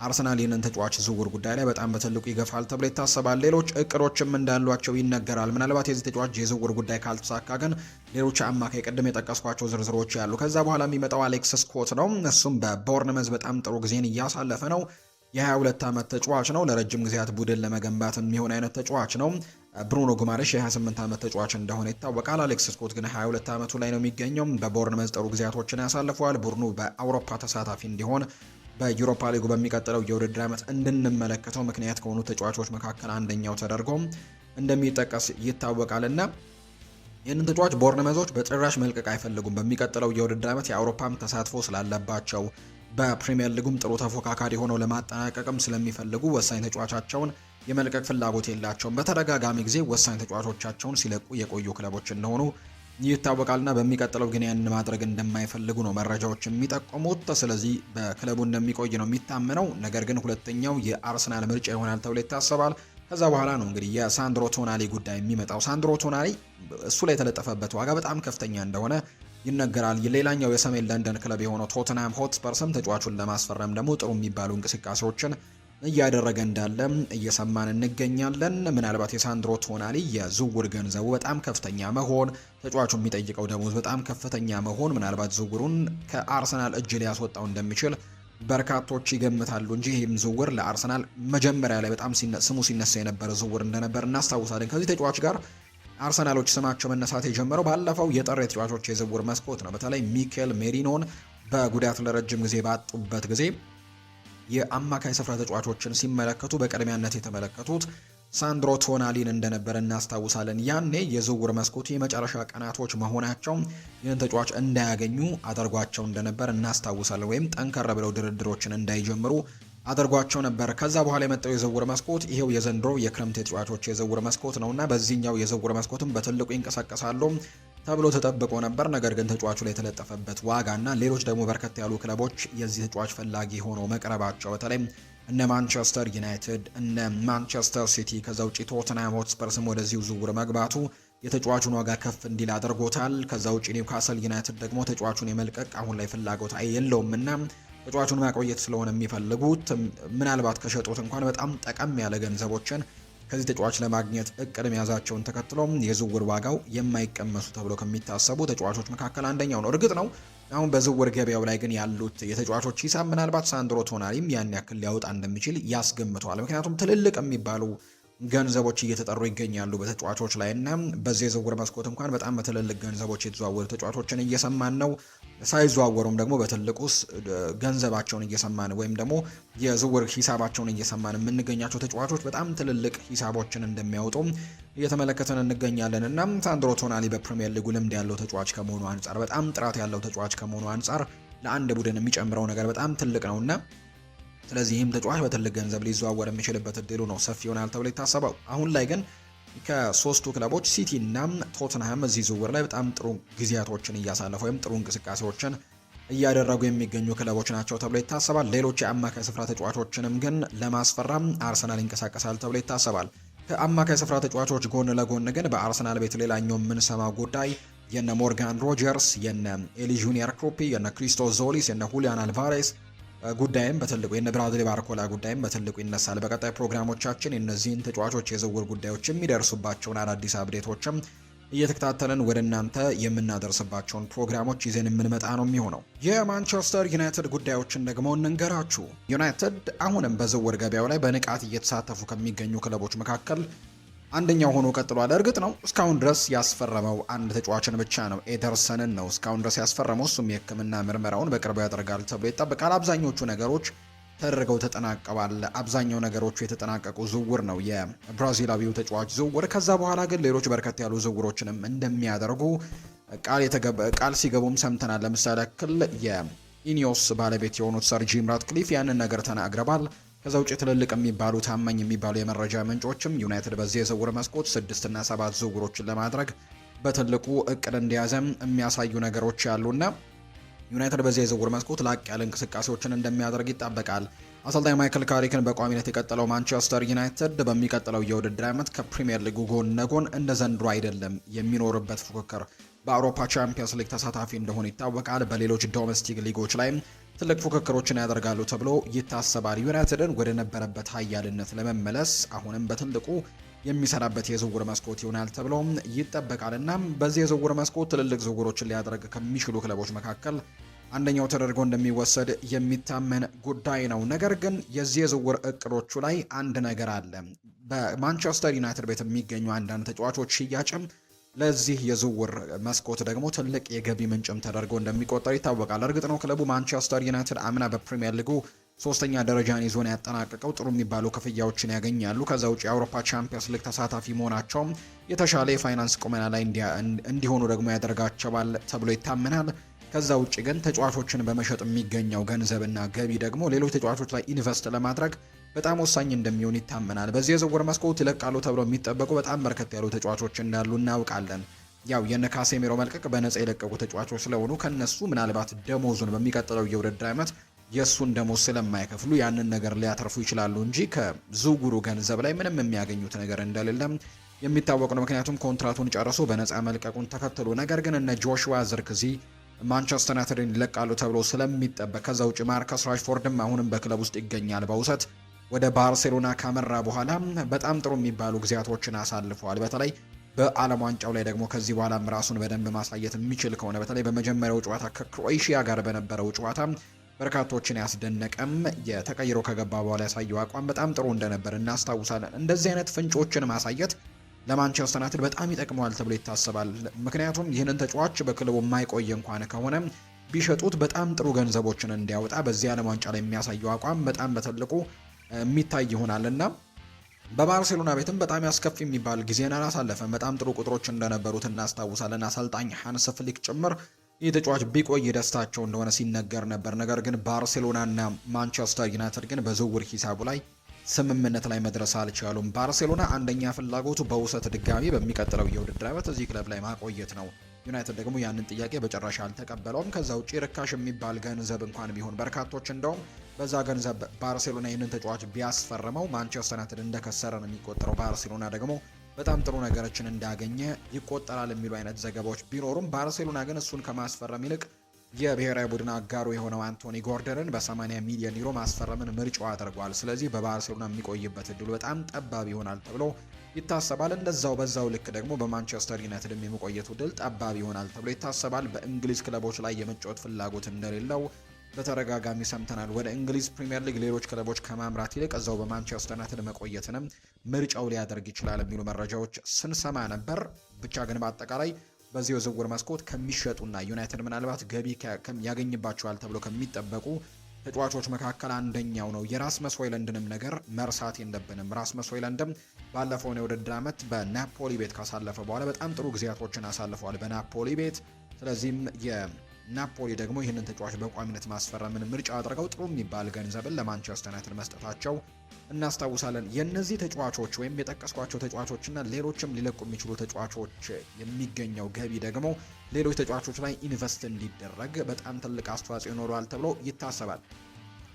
አርሰናል ይህንን ተጫዋች ዝውውር ጉዳይ ላይ በጣም በትልቁ ይገፋል ተብሎ ይታሰባል። ሌሎች እቅዶችም እንዳሏቸው ይነገራል። ምናልባት የዚህ ተጫዋች የዝውውር ጉዳይ ካልተሳካ ግን ሌሎች አማካይ ቅድም የጠቀስኳቸው ዝርዝሮች ያሉ። ከዛ በኋላ የሚመጣው አሌክስ ስኮት ነው። እሱም በቦርንመዝ በጣም ጥሩ ጊዜን እያሳለፈ ነው። የ22 ዓመት ተጫዋች ነው። ለረጅም ጊዜያት ቡድን ለመገንባት የሚሆን አይነት ተጫዋች ነው። ብሩኖ ጉማሬሽ የ28 ዓመት ተጫዋች እንደሆነ ይታወቃል። አሌክስ ስኮት ግን 22 ዓመቱ ላይ ነው የሚገኘው። በቦርንመዝ ጥሩ ጊዜያቶችን ያሳልፈዋል። ቡድኑ በአውሮፓ ተሳታፊ እንዲሆን በዩሮፓ ሊጉ በሚቀጥለው የውድድር ዓመት እንድንመለከተው ምክንያት ከሆኑ ተጫዋቾች መካከል አንደኛው ተደርጎ እንደሚጠቀስ ይታወቃልና ይህንን ተጫዋች ቦርንመዞች በጭራሽ መልቀቅ አይፈልጉም። በሚቀጥለው የውድድር ዓመት የአውሮፓም ተሳትፎ ስላለባቸው በፕሪሚየር ሊጉም ጥሩ ተፎካካሪ ሆነው ለማጠናቀቅም ስለሚፈልጉ ወሳኝ ተጫዋቻቸውን የመልቀቅ ፍላጎት የላቸውም። በተደጋጋሚ ጊዜ ወሳኝ ተጫዋቾቻቸውን ሲለቁ የቆዩ ክለቦች እንደሆኑ ይታወቃልና በሚቀጥለው ግን ያንን ማድረግ እንደማይፈልጉ ነው መረጃዎች የሚጠቁሙት። ስለዚህ በክለቡ እንደሚቆይ ነው የሚታመነው። ነገር ግን ሁለተኛው የአርሰናል ምርጫ ይሆናል ተብሎ ይታሰባል። ከዛ በኋላ ነው እንግዲህ የሳንድሮ ቶናሊ ጉዳይ የሚመጣው። ሳንድሮ ቶናሊ እሱ ላይ የተለጠፈበት ዋጋ በጣም ከፍተኛ እንደሆነ ይነገራል። ሌላኛው የሰሜን ለንደን ክለብ የሆነው ቶተንሃም ሆትስፐርስም ተጫዋቹን ለማስፈረም ደግሞ ጥሩ የሚባሉ እንቅስቃሴዎችን እያደረገ እንዳለ እየሰማን እንገኛለን። ምናልባት የሳንድሮ ቶናሊ የዝውውር ገንዘቡ በጣም ከፍተኛ መሆን፣ ተጫዋቹ የሚጠይቀው ደሞዝ በጣም ከፍተኛ መሆን ምናልባት ዝውውሩን ከአርሰናል እጅ ሊያስወጣው እንደሚችል በርካቶች ይገምታሉ እንጂ ይህም ዝውውር ለአርሰናል መጀመሪያ ላይ በጣም ስሙ ሲነሳ የነበረ ዝውውር እንደነበር እናስታውሳለን። ከዚህ ተጫዋች ጋር አርሰናሎች ስማቸው መነሳት የጀመረው ባለፈው የጥር የተጫዋቾች የዝውውር መስኮት ነው። በተለይ ሚኬል ሜሪኖን በጉዳት ለረጅም ጊዜ ባጡበት ጊዜ የአማካይ ስፍራ ተጫዋቾችን ሲመለከቱ በቅድሚያነት የተመለከቱት ሳንድሮ ቶናሊን እንደነበር እናስታውሳለን። ያኔ የዝውውር መስኮቱ የመጨረሻ ቀናቶች መሆናቸው ይህን ተጫዋች እንዳያገኙ አድርጓቸው እንደነበር እናስታውሳለን። ወይም ጠንከር ብለው ድርድሮችን እንዳይጀምሩ አድርጓቸው ነበር። ከዛ በኋላ የመጣው የዝውውር መስኮት ይሄው የዘንድሮ የክረምት ተጫዋቾች የዝውውር መስኮት ነውና በዚህኛው የዝውውር መስኮትም በትልቁ ይንቀሳቀሳሉ ተብሎ ተጠብቆ ነበር። ነገር ግን ተጫዋቹ ላይ የተለጠፈበት ዋጋና ሌሎች ደግሞ በርከት ያሉ ክለቦች የዚህ ተጫዋች ፈላጊ ሆነው መቅረባቸው በተለይ እነ ማንቸስተር ዩናይትድ እነ ማንቸስተር ሲቲ ከዛ ውጪ ቶተንሃም ሆትስፐርስም ወደዚሁ ዝውውር መግባቱ የተጫዋቹን ዋጋ ከፍ እንዲል አድርጎታል። ከዛ ውጪ ኒውካስል ዩናይትድ ደግሞ ተጫዋቹን የመልቀቅ አሁን ላይ ፍላጎት የለውምና ተጫዋቹን ማቆየት ስለሆነ የሚፈልጉት ምናልባት ከሸጡት እንኳን በጣም ጠቀም ያለ ገንዘቦችን ከዚህ ተጫዋች ለማግኘት እቅድ መያዛቸውን ተከትሎም የዝውውር ዋጋው የማይቀመሱ ተብሎ ከሚታሰቡ ተጫዋቾች መካከል አንደኛው ነው። እርግጥ ነው አሁን በዝውውር ገበያው ላይ ግን ያሉት የተጫዋቾች ሂሳብ ምናልባት ሳንድሮ ቶናሊም ያን ያክል ሊያወጣ እንደሚችል ያስገምተዋል። ምክንያቱም ትልልቅ የሚባሉ ገንዘቦች እየተጠሩ ይገኛሉ በተጫዋቾች ላይ እና በዚህ የዝውውር መስኮት እንኳን በጣም በትልልቅ ገንዘቦች የተዘዋወሩ ተጫዋቾችን እየሰማን ነው። ሳይዘዋወሩም ደግሞ በትልቁስ ገንዘባቸውን እየሰማን ወይም ደግሞ የዝውውር ሂሳባቸውን እየሰማን የምንገኛቸው ተጫዋቾች በጣም ትልልቅ ሂሳቦችን እንደሚያወጡ እየተመለከተን እንገኛለን እና ሳንድሮ ቶናሊ በፕሪሚየር ሊጉ ልምድ ያለው ተጫዋች ከመሆኑ አንጻር በጣም ጥራት ያለው ተጫዋች ከመሆኑ አንጻር ለአንድ ቡድን የሚጨምረው ነገር በጣም ትልቅ ነውና ስለዚህም ተጫዋች በትልቅ ገንዘብ ሊዘዋወር የሚችልበት እድሉ ነው ሰፊ ይሆናል ተብሎ ይታሰባል። አሁን ላይ ግን ከሶስቱ ክለቦች ሲቲ እና ቶትንሃም እዚህ ዝውውር ላይ በጣም ጥሩ ጊዜያቶችን እያሳለፉ ወይም ጥሩ እንቅስቃሴዎችን እያደረጉ የሚገኙ ክለቦች ናቸው ተብሎ ይታሰባል። ሌሎች የአማካይ ስፍራ ተጫዋቾችንም ግን ለማስፈረም አርሰናል ይንቀሳቀሳል ተብሎ ይታሰባል። ከአማካይ ስፍራ ተጫዋቾች ጎን ለጎን ግን በአርሰናል ቤት ሌላኛው የምንሰማው ጉዳይ የነ ሞርጋን ሮጀርስ፣ የነ ኤሊ ጁኒየር ክሩፒ፣ የነ ክሪስቶስ ዞሊስ፣ የነ ሁሊያን አልቫሬስ ጉዳይም በትልቁ የነ ብራድሊ ባርኮላ ጉዳይም በትልቁ ይነሳል። በቀጣይ ፕሮግራሞቻችን የእነዚህን ተጫዋቾች የዝውውር ጉዳዮች የሚደርሱባቸውን አዳዲስ አፕዴቶችም እየተከታተልን ወደ እናንተ የምናደርስባቸውን ፕሮግራሞች ይዘን የምንመጣ ነው የሚሆነው። የማንቸስተር ዩናይትድ ጉዳዮችን ደግሞ እንንገራችሁ። ዩናይትድ አሁንም በዝውውር ገበያው ላይ በንቃት እየተሳተፉ ከሚገኙ ክለቦች መካከል አንደኛው ሆኖ ቀጥሏል። እርግጥ ነው እስካሁን ድረስ ያስፈረመው አንድ ተጫዋችን ብቻ ነው፣ ኤደርሰንን ነው እስካሁን ድረስ ያስፈረመው። እሱም የሕክምና ምርመራውን በቅርቡ ያደርጋል ተብሎ ይጠበቃል። አብዛኞቹ ነገሮች ተደርገው ተጠናቀዋል። አብዛኛው ነገሮቹ የተጠናቀቁ ዝውውር ነው የብራዚላዊው ተጫዋች ዝውውር። ከዛ በኋላ ግን ሌሎች በርከት ያሉ ዝውውሮችንም እንደሚያደርጉ ቃል ሲገቡም ሰምተናል። ለምሳሌ ያክል የኢኒዮስ ባለቤት የሆኑት ሰር ጂም ራትክሊፍ ያንን ነገር ተናግረዋል። ከዛ ውጭ ትልልቅ የሚባሉ ታማኝ የሚባሉ የመረጃ ምንጮችም ዩናይትድ በዚህ የዝውውር መስኮት 6 እና 7 ዝውውሮችን ለማድረግ በትልቁ እቅድ እንደያዘም የሚያሳዩ ነገሮች ያሉና ዩናይትድ በዚህ የዝውውር መስኮት ላቅ ያለ እንቅስቃሴዎችን እንደሚያደርግ ይጠበቃል። አሰልጣኝ ማይክል ካሪክን በቋሚነት የቀጠለው ማንቸስተር ዩናይትድ በሚቀጥለው የውድድር ዓመት ከፕሪሚየር ሊጉ ጎን ለጎን እንደ ዘንድሮ አይደለም የሚኖርበት ፉክክር በአውሮፓ ቻምፒየንስ ሊግ ተሳታፊ እንደሆነ ይታወቃል። በሌሎች ዶሜስቲክ ሊጎች ላይም ትልቅ ፉክክሮችን ያደርጋሉ ተብሎ ይታሰባል። ዩናይትድን ወደ ነበረበት ኃያልነት ለመመለስ አሁንም በትልቁ የሚሰራበት የዝውውር መስኮት ይሆናል ተብሎ ይጠበቃል። እና በዚህ የዝውውር መስኮት ትልልቅ ዝውውሮችን ሊያደርግ ከሚችሉ ክለቦች መካከል አንደኛው ተደርጎ እንደሚወሰድ የሚታመን ጉዳይ ነው። ነገር ግን የዚህ የዝውውር እቅዶቹ ላይ አንድ ነገር አለ። በማንቸስተር ዩናይትድ ቤት የሚገኙ አንዳንድ ተጫዋቾች ሽያጭም ለዚህ የዝውውር መስኮት ደግሞ ትልቅ የገቢ ምንጭም ተደርጎ እንደሚቆጠር ይታወቃል። እርግጥ ነው ክለቡ ማንቸስተር ዩናይትድ አምና በፕሪሚየር ሊጉ 3ኛ ደረጃን ይዞ ነው ያጠናቀቀው። ጥሩ የሚባሉ ክፍያዎችን ያገኛሉ። ከዛ ውጭ የአውሮፓ ቻምፒየንስ ሊግ ተሳታፊ መሆናቸውም የተሻለ የፋይናንስ ቁመና ላይ እንዲሆኑ ደግሞ ያደርጋቸዋል ተብሎ ይታመናል። ከዛ ውጭ ግን ተጫዋቾችን በመሸጥ የሚገኘው ገንዘብና ገቢ ደግሞ ሌሎች ተጫዋቾች ላይ ኢንቨስት ለማድረግ በጣም ወሳኝ እንደሚሆን ይታመናል። በዚህ የዝውውር መስኮት ይለቃሉ ተብሎ የሚጠበቁ በጣም በርከት ያሉ ተጫዋቾች እንዳሉ እናውቃለን። ያው የነ ካሴሚሮ መልቀቅ በነጻ የለቀቁ ተጫዋቾች ስለሆኑ ከነሱ ምናልባት ደሞዙን በሚቀጥለው የውድድር ዓመት የሱን ደሞዝ ስለማይከፍሉ ያንን ነገር ሊያተርፉ ይችላሉ እንጂ ከዝውውሩ ገንዘብ ላይ ምንም የሚያገኙት ነገር እንደሌለም የሚታወቅ ነው። ምክንያቱም ኮንትራቱን ጨርሶ በነጻ መልቀቁን ተከትሎ። ነገር ግን እነ ጆሹዋ ዝርክዚ ማንቸስተር ዩናይትድን ይለቃሉ ተብሎ ስለሚጠበቅ ከዛ ውጭ ማርከስ ራሽፎርድም አሁንም በክለብ ውስጥ ይገኛል። በውሰት ወደ ባርሴሎና ካመራ በኋላ በጣም ጥሩ የሚባሉ ጊዜያቶችን አሳልፈዋል። በተለይ በዓለም ዋንጫው ላይ ደግሞ ከዚህ በኋላም ራሱን በደንብ ማሳየት የሚችል ከሆነ በተለይ በመጀመሪያው ጨዋታ ከክሮኤሺያ ጋር በነበረው ጨዋታ በርካቶችን ያስደነቀም የተቀይሮ ከገባ በኋላ ያሳየው አቋም በጣም ጥሩ እንደነበር እናስታውሳለን። እንደዚህ አይነት ፍንጮችን ማሳየት ለማንቸስተር ዩናይትድ በጣም ይጠቅመዋል ተብሎ ይታሰባል። ምክንያቱም ይህንን ተጫዋች በክለቡ የማይቆይ እንኳን ከሆነ ቢሸጡት በጣም ጥሩ ገንዘቦችን እንዲያወጣ በዚህ ዓለም ዋንጫ ላይ የሚያሳየው አቋም በጣም በትልቁ የሚታይ ይሆናልና በባርሴሎና ቤትም በጣም ያስከፊ የሚባል ጊዜን አላሳለፈም። በጣም ጥሩ ቁጥሮች እንደነበሩት እናስታውሳለን። አሰልጣኝ ሃንስ ፍሊክ ጭምር ይህ ተጫዋች ቢቆይ ደስታቸው እንደሆነ ሲነገር ነበር። ነገር ግን ባርሴሎናና ማንቸስተር ዩናይትድ ግን በዝውውር ሂሳቡ ላይ ስምምነት ላይ መድረስ አልቻሉም። ባርሴሎና አንደኛ ፍላጎቱ በውሰት ድጋሚ በሚቀጥለው የውድድር ዓመት እዚህ ክለብ ላይ ማቆየት ነው። ዩናይትድ ደግሞ ያንን ጥያቄ በጭራሽ አልተቀበለውም። ከዛ ውጪ ርካሽ የሚባል ገንዘብ እንኳን ቢሆን በርካቶች እንደውም በዛ ገንዘብ ባርሴሎና ይህንን ተጫዋች ቢያስፈርመው ማንቸስተር ዩናይትድ እንደከሰረ ነው የሚቆጠረው። ባርሴሎና ደግሞ በጣም ጥሩ ነገሮችን እንዳገኘ ይቆጠራል የሚሉ አይነት ዘገባዎች ቢኖሩም ባርሴሎና ግን እሱን ከማስፈረም ይልቅ የብሔራዊ ቡድን አጋሩ የሆነው አንቶኒ ጎርደንን በ80 ሚሊዮን ዩሮ ማስፈረምን ምርጫው አድርጓል። ስለዚህ በባርሴሎና የሚቆይበት እድሉ በጣም ጠባብ ይሆናል ተብሎ ይታሰባል። በዛው ልክ ደግሞ በማንቸስተር ዩናይትድ የሚቆየቱ እድል ጠባብ ይሆናል ተብሎ ይታሰባል። በእንግሊዝ ክለቦች ላይ የመጫወት ፍላጎት እንደሌለው በተደጋጋሚ ሰምተናል። ወደ እንግሊዝ ፕሪሚየር ሊግ ሌሎች ክለቦች ከማምራት ይልቅ እዛው በማንቸስተር ዩናይትድ መቆየትንም ምርጫው ሊያደርግ ይችላል የሚሉ መረጃዎች ስንሰማ ነበር። ብቻ ግን በአጠቃላይ በዚህ የዝውውር መስኮት ከሚሸጡና ዩናይትድ ምናልባት ገቢ ያገኝባቸዋል ተብሎ ከሚጠበቁ ተጫዋቾች መካከል አንደኛው ነው። የራስመስ ሆይለንድንም ነገር መርሳት የለብንም። ራስመስ ሆይለንድም ባለፈውን የውድድር ዓመት በናፖሊ ቤት ካሳለፈ በኋላ በጣም ጥሩ ጊዜያቶችን አሳልፈዋል በናፖሊ ቤት። ስለዚህም ናፖሊ ደግሞ ይህንን ተጫዋች በቋሚነት ማስፈረምን ምርጫ አድርገው ጥሩ የሚባል ገንዘብን ለማንቸስተር ዩናይትድ መስጠታቸው እናስታውሳለን። የእነዚህ ተጫዋቾች ወይም የጠቀስኳቸው ተጫዋቾችና ሌሎችም ሊለቁ የሚችሉ ተጫዋቾች የሚገኘው ገቢ ደግሞ ሌሎች ተጫዋቾች ላይ ኢንቨስት እንዲደረግ በጣም ትልቅ አስተዋጽኦ ይኖረዋል ተብሎ ይታሰባል።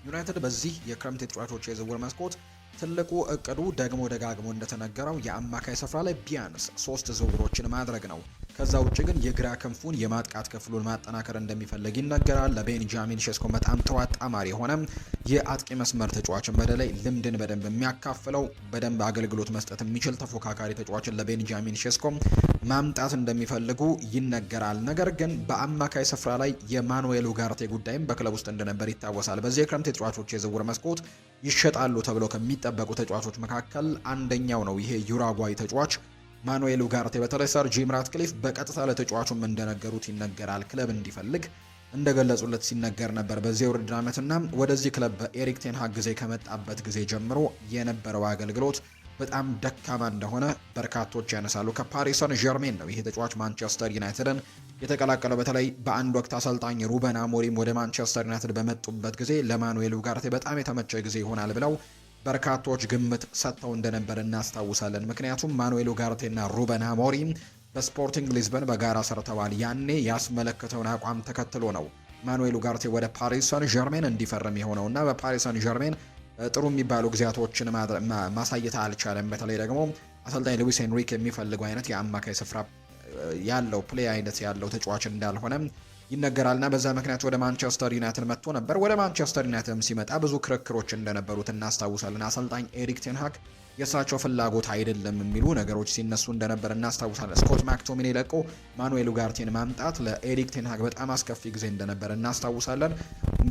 ዩናይትድ በዚህ የክረምት የተጫዋቾች የዝውውር መስኮት ትልቁ እቅዱ ደግሞ ደጋግሞ እንደተነገረው የአማካይ ስፍራ ላይ ቢያንስ 3 ዝውውሮችን ማድረግ ነው። ከዛ ውጭ ግን የግራ ክንፉን የማጥቃት ክፍሉን ማጠናከር እንደሚፈልግ ይነገራል። ለቤንጃሚን ሼስኮ በጣም ጥሩ አጣማሪ የሆነ የአጥቂ መስመር ተጫዋችን በተለይ ልምድን በደንብ የሚያካፍለው በደንብ አገልግሎት መስጠት የሚችል ተፎካካሪ ተጫዋችን ለቤንጃሚን ሼስኮ ማምጣት እንደሚፈልጉ ይነገራል። ነገር ግን በአማካይ ስፍራ ላይ የማኑኤል ኡጋርቴ ጉዳይም በክለብ ውስጥ እንደነበር ይታወሳል። በዚህ የክረምት የተጫዋቾች የዝውውር መስኮት ይሸጣሉ ተብለው ከሚጠበቁ ተጫዋቾች መካከል አንደኛው ነው ይሄ ዩራጓይ ተጫዋች ማኑኤል ኡጋርቴ። በተለይ ሰር ጂም ራትክሊፍ በቀጥታ ለተጫዋቹም እንደነገሩት ይነገራል። ክለብ እንዲፈልግ እንደገለጹለት ሲነገር ነበር በዚህ የውድድር ዓመትና ወደዚህ ክለብ በኤሪክ ቴን ሃግ ጊዜ ከመጣበት ጊዜ ጀምሮ የነበረው አገልግሎት በጣም ደካማ እንደሆነ በርካቶች ያነሳሉ። ከፓሪስ ሰን ዠርሜን ነው ይሄ ተጫዋች ማንቸስተር ዩናይትድን የተቀላቀለው። በተለይ በአንድ ወቅት አሰልጣኝ ሩበን አሞሪም ወደ ማንቸስተር ዩናይትድ በመጡበት ጊዜ ለማኑኤል ኡጋርቴ በጣም የተመቸ ጊዜ ይሆናል ብለው በርካቶች ግምት ሰጥተው እንደነበር እናስታውሳለን። ምክንያቱም ማኑኤል ኡጋርቴና ሩበን አሞሪም በስፖርቲንግ ሊዝበን በጋራ ሰርተዋል። ያኔ ያስመለከተውን አቋም ተከትሎ ነው ማኑኤል ኡጋርቴ ወደ ፓሪስ ሰን ዠርሜን እንዲፈርም የሆነውና በፓሪስ ሰን ዠርሜን ጥሩ የሚባሉ ጊዜያቶችን ማሳየት አልቻለም። በተለይ ደግሞ አሰልጣኝ ሉዊስ ኤንሪክ የሚፈልገው አይነት የአማካይ ስፍራ ያለው ፕሌይ አይነት ያለው ተጫዋች እንዳልሆነ ይነገራልና በዛ ምክንያት ወደ ማንቸስተር ዩናይትድ መጥቶ ነበር። ወደ ማንቸስተር ዩናይትድም ሲመጣ ብዙ ክርክሮች እንደነበሩት እናስታውሳለን። አሰልጣኝ ኤሪክ ቴን ሃግ የእሳቸው ፍላጎት አይደለም የሚሉ ነገሮች ሲነሱ እንደነበር እናስታውሳለን። ስኮት ማክቶሚኔ ለቆ ማኑኤል ኡጋርቴን ማምጣት ለኤሪክ ቴን ሃግ በጣም አስከፊ ጊዜ እንደነበር እናስታውሳለን።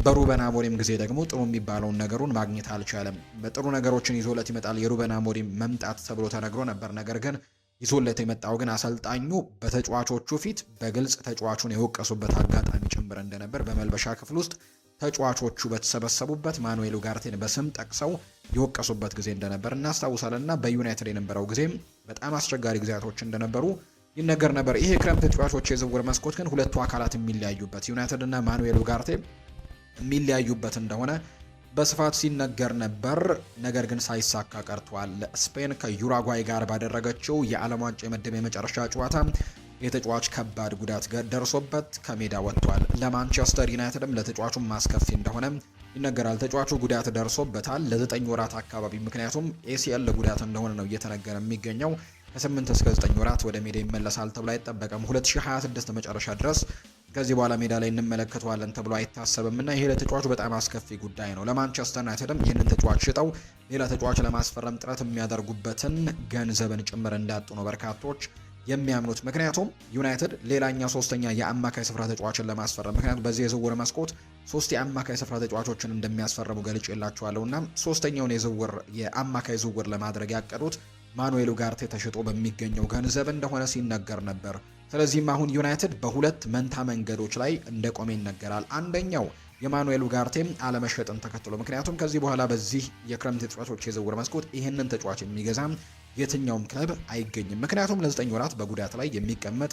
በሩበን አሞሪም ጊዜ ደግሞ ጥሩ የሚባለውን ነገሩን ማግኘት አልቻለም። በጥሩ ነገሮችን ይዞለት ይመጣል የሩበን አሞሪም መምጣት ተብሎ ተነግሮ ነበር። ነገር ግን ይዞለት የመጣው ግን አሰልጣኙ በተጫዋቾቹ ፊት በግልጽ ተጫዋቹን የወቀሱበት አጋጣሚ ጭምር እንደነበር በመልበሻ ክፍል ውስጥ ተጫዋቾቹ በተሰበሰቡበት ማኑኤል ኡጋርቴን በስም ጠቅሰው የወቀሱበት ጊዜ እንደነበር እናስታውሳለንና በዩናይትድ የነበረው ጊዜም በጣም አስቸጋሪ ጊዜያቶች እንደነበሩ ይነገር ነበር። ይሄ ክረምት ተጫዋቾች የዝውውር መስኮት ግን ሁለቱ አካላት የሚለያዩበት ዩናይትድ እና ማኑኤል ኡጋርቴ የሚለያዩበት እንደሆነ በስፋት ሲነገር ነበር። ነገር ግን ሳይሳካ ቀርቷል። ስፔን ከዩራጓይ ጋር ባደረገችው የዓለም ዋንጫ የምድብ የመጨረሻ ጨዋታ የተጫዋች ከባድ ጉዳት ደርሶበት ከሜዳ ወጥቷል። ለማንቸስተር ዩናይትድም ለተጫዋቹም ማስከፊ እንደሆነ ይነገራል። ተጫዋቹ ጉዳት ደርሶበታል ለ9 ወራት አካባቢ። ምክንያቱም ኤሲኤል ጉዳት እንደሆነ ነው እየተነገረ የሚገኘው። ከ8 እስከ 9 ወራት ወደ ሜዳ ይመለሳል ተብሎ አይጠበቅም። 2026 መጨረሻ ድረስ ከዚህ በኋላ ሜዳ ላይ እንመለከተዋለን ተብሎ አይታሰብም እና ይሄ ለተጫዋቹ በጣም አስከፊ ጉዳይ ነው። ለማንቸስተር ዩናይትድም ይህንን ተጫዋች ሽጠው ሌላ ተጫዋች ለማስፈረም ጥረት የሚያደርጉበትን ገንዘብን ጭምር እንዳጡ ነው በርካቶች የሚያምኑት። ምክንያቱም ዩናይትድ ሌላኛ ሶስተኛ የአማካይ ስፍራ ተጫዋችን ለማስፈረም ምክንያቱም በዚህ የዝውውር መስኮት 3 የአማካይ ስፍራ ተጫዋቾችን እንደሚያስፈርሙ ገልጬላችኋለሁና ሶስተኛውን የአማካይ ዝውውር ለማድረግ ያቀዱት ማኑኤል ኡጋርቴ ተሽጦ በሚገኘው ገንዘብ እንደሆነ ሲነገር ነበር። ስለዚህም አሁን ዩናይትድ በሁለት መንታ መንገዶች ላይ እንደቆመ ይነገራል። አንደኛው የማኑኤል ኡጋርቴም አለመሸጥን ተከትሎ ምክንያቱም ከዚህ በኋላ በዚህ የክረምት ተጫዋቾች የዝውውር መስኮት ይህንን ተጫዋች የሚገዛ የትኛውም ክለብ አይገኝም። ምክንያቱም ለ9 ወራት በጉዳት ላይ የሚቀመጥ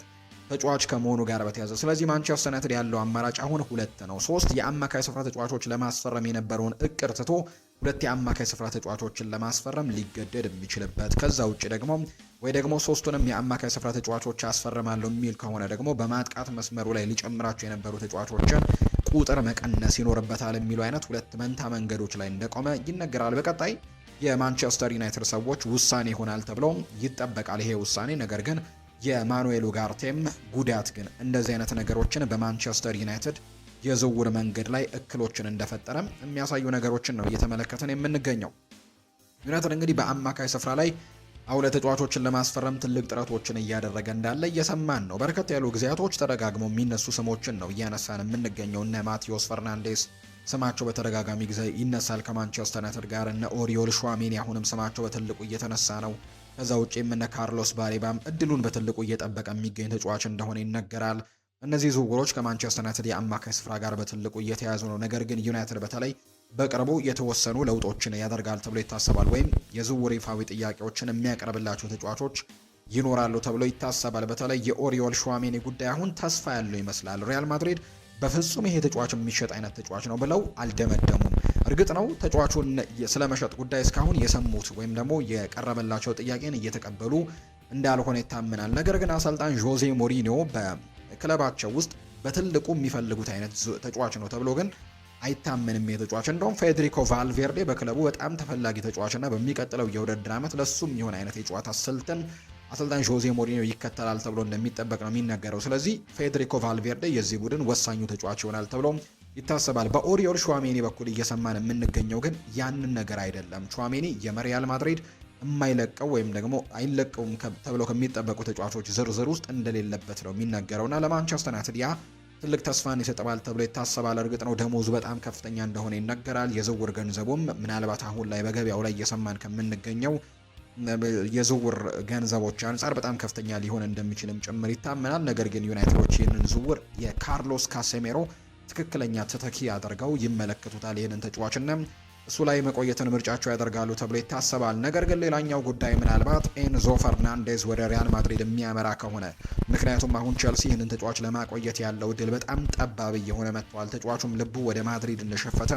ተጫዋች ከመሆኑ ጋር በተያያዘ ስለዚህ ማንቸስተር ዩናይትድ ያለው አማራጭ አሁን 2 ነው። 3 የአማካይ ስፍራ ተጫዋቾች ለማስፈረም የነበረውን እቅድ ትቶ 2 የአማካይ ስፍራ ተጫዋቾችን ለማስፈረም ሊገደድ የሚችልበት ከዛ ውጭ ደግሞ ወይ ደግሞ 3ቱንም የአማካይ ስፍራ ተጫዋቾች አስፈርማለሁ የሚል ከሆነ ደግሞ በማጥቃት መስመሩ ላይ ሊጨምራቸው የነበሩ ተጫዋቾችን ቁጥር መቀነስ ይኖርበታል የሚሉ አይነት 2 መንታ መንገዶች ላይ እንደቆመ ይነገራል። በቀጣይ የማንቸስተር ዩናይትድ ሰዎች ውሳኔ ይሆናል ተብሎ ይጠበቃል ይሄ ውሳኔ። ነገር ግን የማኑኤል ኡጋርቴም ጉዳት ግን እንደዚህ አይነት ነገሮችን በማንቸስተር ዩናይትድ የዝውውር መንገድ ላይ እክሎችን እንደፈጠረ የሚያሳዩ ነገሮችን ነው እየተመለከተን የምንገኘው። ዩናይትድ እንግዲህ በአማካይ ስፍራ ላይ አሁን ተጫዋቾችን ለማስፈረም ትልቅ ጥረቶችን እያደረገ እንዳለ እየሰማን ነው። በርከት ያሉ ጊዜያቶች ተደጋግመው የሚነሱ ስሞችን ነው እያነሳን የምንገኘው። እነ ማቴዎስ ፈርናንዴስ ስማቸው በተደጋጋሚ ጊዜ ይነሳል ከማንቸስተር ዩናይትድ ጋር። እነ ኦሪዮል ሹዋሜኒ አሁንም ስማቸው በትልቁ እየተነሳ ነው። ከዛ ውጪ እነ ካርሎስ ባሌባም እድሉን በትልቁ እየጠበቀ የሚገኝ ተጫዋች እንደሆነ ይነገራል። እነዚህ ዝውውሮች ከማንቸስተር ዩናይትድ የአማካይ ስፍራ ጋር በትልቁ እየተያዙ ነው። ነገር ግን ዩናይትድ በተለይ በቅርቡ የተወሰኑ ለውጦችን ያደርጋል ተብሎ ይታሰባል፣ ወይም የዝውውር ይፋዊ ጥያቄዎችን የሚያቀርብላቸው ተጫዋቾች ይኖራሉ ተብሎ ይታሰባል። በተለይ የኦሪዮል ሹዋሜኒ ጉዳይ አሁን ተስፋ ያለው ይመስላል። ሪያል ማድሪድ በፍጹም ይሄ ተጫዋች የሚሸጥ አይነት ተጫዋች ነው ብለው አልደመደሙም። እርግጥ ነው ተጫዋቹን ስለመሸጥ ጉዳይ እስካሁን የሰሙት ወይም ደግሞ የቀረበላቸው ጥያቄን እየተቀበሉ እንዳልሆነ ይታመናል። ነገር ግን አሰልጣኝ ዦዜ ሞሪኒዮ በክለባቸው ውስጥ በትልቁ የሚፈልጉት አይነት ተጫዋች ነው ተብሎ ግን አይታመንም። የተጫዋች እንደውም ፌዴሪኮ ቫልቬርዴ በክለቡ በጣም ተፈላጊ ተጫዋችና በሚቀጥለው የውድድር ዓመት ለሱም የሆነ አይነት የጨዋታ ስልትን አሰልጣኝ ዦዜ ሞሪኒዮ ይከተላል ተብሎ እንደሚጠበቅ ነው የሚነገረው። ስለዚህ ፌዴሪኮ ቫልቬርዴ የዚህ ቡድን ወሳኙ ተጫዋች ይሆናል ተብሎ ይታሰባል። በኦሪዮል ሹዋሜኒ በኩል እየሰማን የምንገኘው ግን ያንን ነገር አይደለም። ሹዋሜኒ የሪያል ማድሪድ የማይለቀው ወይም ደግሞ አይለቀውም ተብለው ከሚጠበቁ ተጫዋቾች ዝርዝር ውስጥ እንደሌለበት ነው የሚነገረውና ለማንቸስተር ዩናይትድ ያ ትልቅ ተስፋን ይሰጣል ተብሎ ይታሰባል። እርግጥ ነው ደሞዙ በጣም ከፍተኛ እንደሆነ ይነገራል። የዝውውር ገንዘቡም ምናልባት አሁን ላይ በገበያው ላይ እየሰማን ከምንገኘው የዝውውር ገንዘቦች አንጻር በጣም ከፍተኛ ሊሆን እንደሚችልም ጭምር ይታመናል። ነገር ግን ዩናይትዶች ይህንን ዝውውር የካርሎስ ካሴሜሮ ትክክለኛ ተተኪ አድርገው ይመለከቱታል። ይህንን ተጫዋችና እሱ ላይ መቆየትን ምርጫቸው ያደርጋሉ ተብሎ ይታሰባል። ነገር ግን ሌላኛው ጉዳይ ምናልባት ኤንዞ ፈርናንዴዝ ወደ ሪያል ማድሪድ የሚያመራ ከሆነ፣ ምክንያቱም አሁን ቼልሲ ይህንን ተጫዋች ለማቆየት ያለው እድል በጣም ጠባብ እየሆነ መጥቷል። ተጫዋቹም ልቡ ወደ ማድሪድ እንደሸፈተ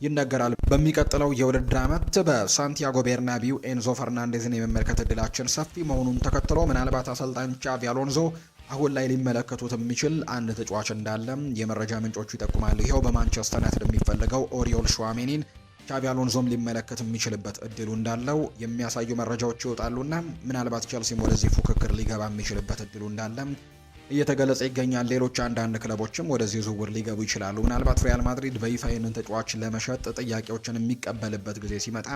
ይነገራል። በሚቀጥለው የውድድር ዓመት በሳንቲያጎ ቤርናቢው ኤንዞ ፈርናንዴዝን የመመልከት እድላችን ሰፊ መሆኑን ተከትሎ ምናልባት አሰልጣኝ ቻቪ አሎንዞ አሁን ላይ ሊመለከቱት የሚችል አንድ ተጫዋች እንዳለ የመረጃ ምንጮቹ ይጠቁማሉ። ይኸው በማንቸስተር ዩናይትድ የሚፈልገው ኦሪዮል ሹዋሜኒን ቻቪ አሎንዞም ሊመለከት የሚችልበት እድሉ እንዳለው የሚያሳዩ መረጃዎች ይወጣሉና ምናልባት ቼልሲም ወደዚህ ፉክክር ሊገባ የሚችልበት እድሉ እንዳለ እየተገለጸ ይገኛል። ሌሎች አንዳንድ ክለቦችም ወደዚህ ዝውውር ሊገቡ ይችላሉ። ምናልባት ሪያል ማድሪድ በይፋ ይህንን ተጫዋች ለመሸጥ ጥያቄዎችን የሚቀበልበት ጊዜ ሲመጣ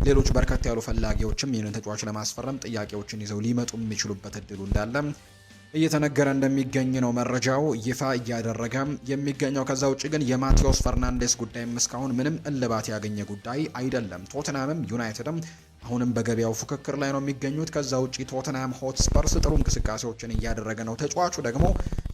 ሌሎች በርከት ያሉ ፈላጊዎችም ይህንን ተጫዋች ለማስፈረም ጥያቄዎችን ይዘው ሊመጡ የሚችሉበት እድሉ እንዳለ እየተነገረ እንደሚገኝ ነው መረጃው ይፋ እያደረገ የሚገኘው። ከዛ ውጭ ግን የማቴዎስ ፈርናንዴስ ጉዳይም እስካሁን ምንም እልባት ያገኘ ጉዳይ አይደለም። ቶተናምም ዩናይትድም አሁንም በገበያው ፉክክር ላይ ነው የሚገኙት። ከዛ ውጪ ቶተንሃም ሆትስፐርስ ጥሩ እንቅስቃሴዎችን እያደረገ ነው። ተጫዋቹ ደግሞ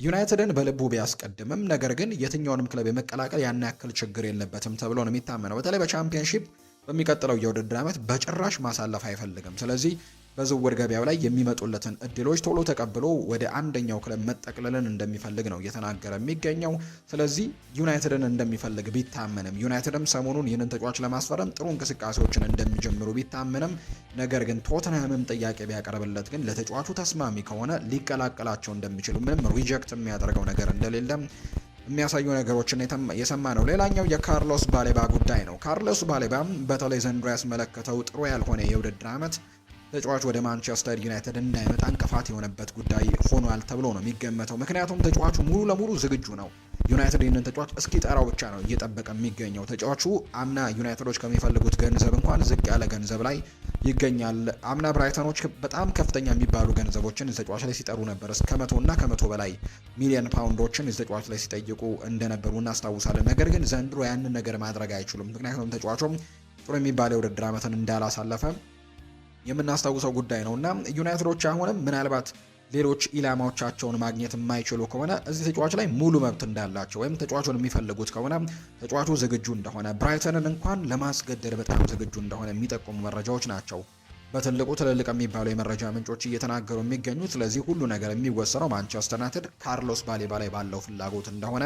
ዩናይትድን በልቡ ቢያስቀድምም ነገር ግን የትኛውንም ክለብ የመቀላቀል ያን ያክል ችግር የለበትም ተብሎ ነው የሚታመነው። በተለይ በቻምፒየንሺፕ በሚቀጥለው የውድድር ዓመት በጭራሽ ማሳለፍ አይፈልግም። ስለዚህ በዝውውር ገበያው ላይ የሚመጡለትን እድሎች ቶሎ ተቀብሎ ወደ አንደኛው ክለብ መጠቅለልን እንደሚፈልግ ነው እየተናገረ የሚገኘው። ስለዚህ ዩናይትድን እንደሚፈልግ ቢታመንም ዩናይትድም ሰሞኑን ይህንን ተጫዋች ለማስፈረም ጥሩ እንቅስቃሴዎችን እንደሚጀምሩ ቢታመንም ነገር ግን ቶተንሃምም ጥያቄ ቢያቀርብለት ግን ለተጫዋቹ ተስማሚ ከሆነ ሊቀላቀላቸው እንደሚችሉ ምንም ሪጀክት የሚያደርገው ነገር እንደሌለም የሚያሳዩ ነገሮችን የሰማ ነው። ሌላኛው የካርሎስ ባሌባ ጉዳይ ነው። ካርሎስ ባሌባም በተለይ ዘንድሮ ያስመለከተው ጥሩ ያልሆነ የውድድር ዓመት ተጫዋች ወደ ማንቸስተር ዩናይትድ እንዳይመጣ እንቅፋት የሆነበት ጉዳይ ሆኗል ተብሎ ነው የሚገመተው። ምክንያቱም ተጫዋቹ ሙሉ ለሙሉ ዝግጁ ነው። ዩናይትድ ይህንን ተጫዋች እስኪጠራው ብቻ ነው እየጠበቀ የሚገኘው። ተጫዋቹ አምና ዩናይትዶች ከሚፈልጉት ገንዘብ እንኳን ዝቅ ያለ ገንዘብ ላይ ይገኛል። አምና ብራይተኖች በጣም ከፍተኛ የሚባሉ ገንዘቦችን ተጫዋች ላይ ሲጠሩ ነበር። እስከ 100 እና ከ100 በላይ ሚሊዮን ፓውንዶችን ተጫዋች ላይ ሲጠይቁ እንደነበሩ እናስታውሳለን። ነገር ግን ዘንድሮ ያንን ነገር ማድረግ አይችሉም። ምክንያቱም ተጫዋቹም ጥሩ የሚባለው የውድድር ዓመትን እንዳላሳለፈ የምናስታውሰው ጉዳይ ነው እና ዩናይትዶች አሁንም ምናልባት ሌሎች ኢላማዎቻቸውን ማግኘት የማይችሉ ከሆነ እዚህ ተጫዋች ላይ ሙሉ መብት እንዳላቸው ወይም ተጫዋቹን የሚፈልጉት ከሆነ ተጫዋቹ ዝግጁ እንደሆነ ብራይተንን እንኳን ለማስገደድ በጣም ዝግጁ እንደሆነ የሚጠቁሙ መረጃዎች ናቸው በትልቁ ትልልቅ የሚባሉ የመረጃ ምንጮች እየተናገሩ የሚገኙት። ስለዚህ ሁሉ ነገር የሚወሰነው ማንቸስተር ዩናይትድ ካርሎስ ባሌባ ላይ ባለው ፍላጎት እንደሆነ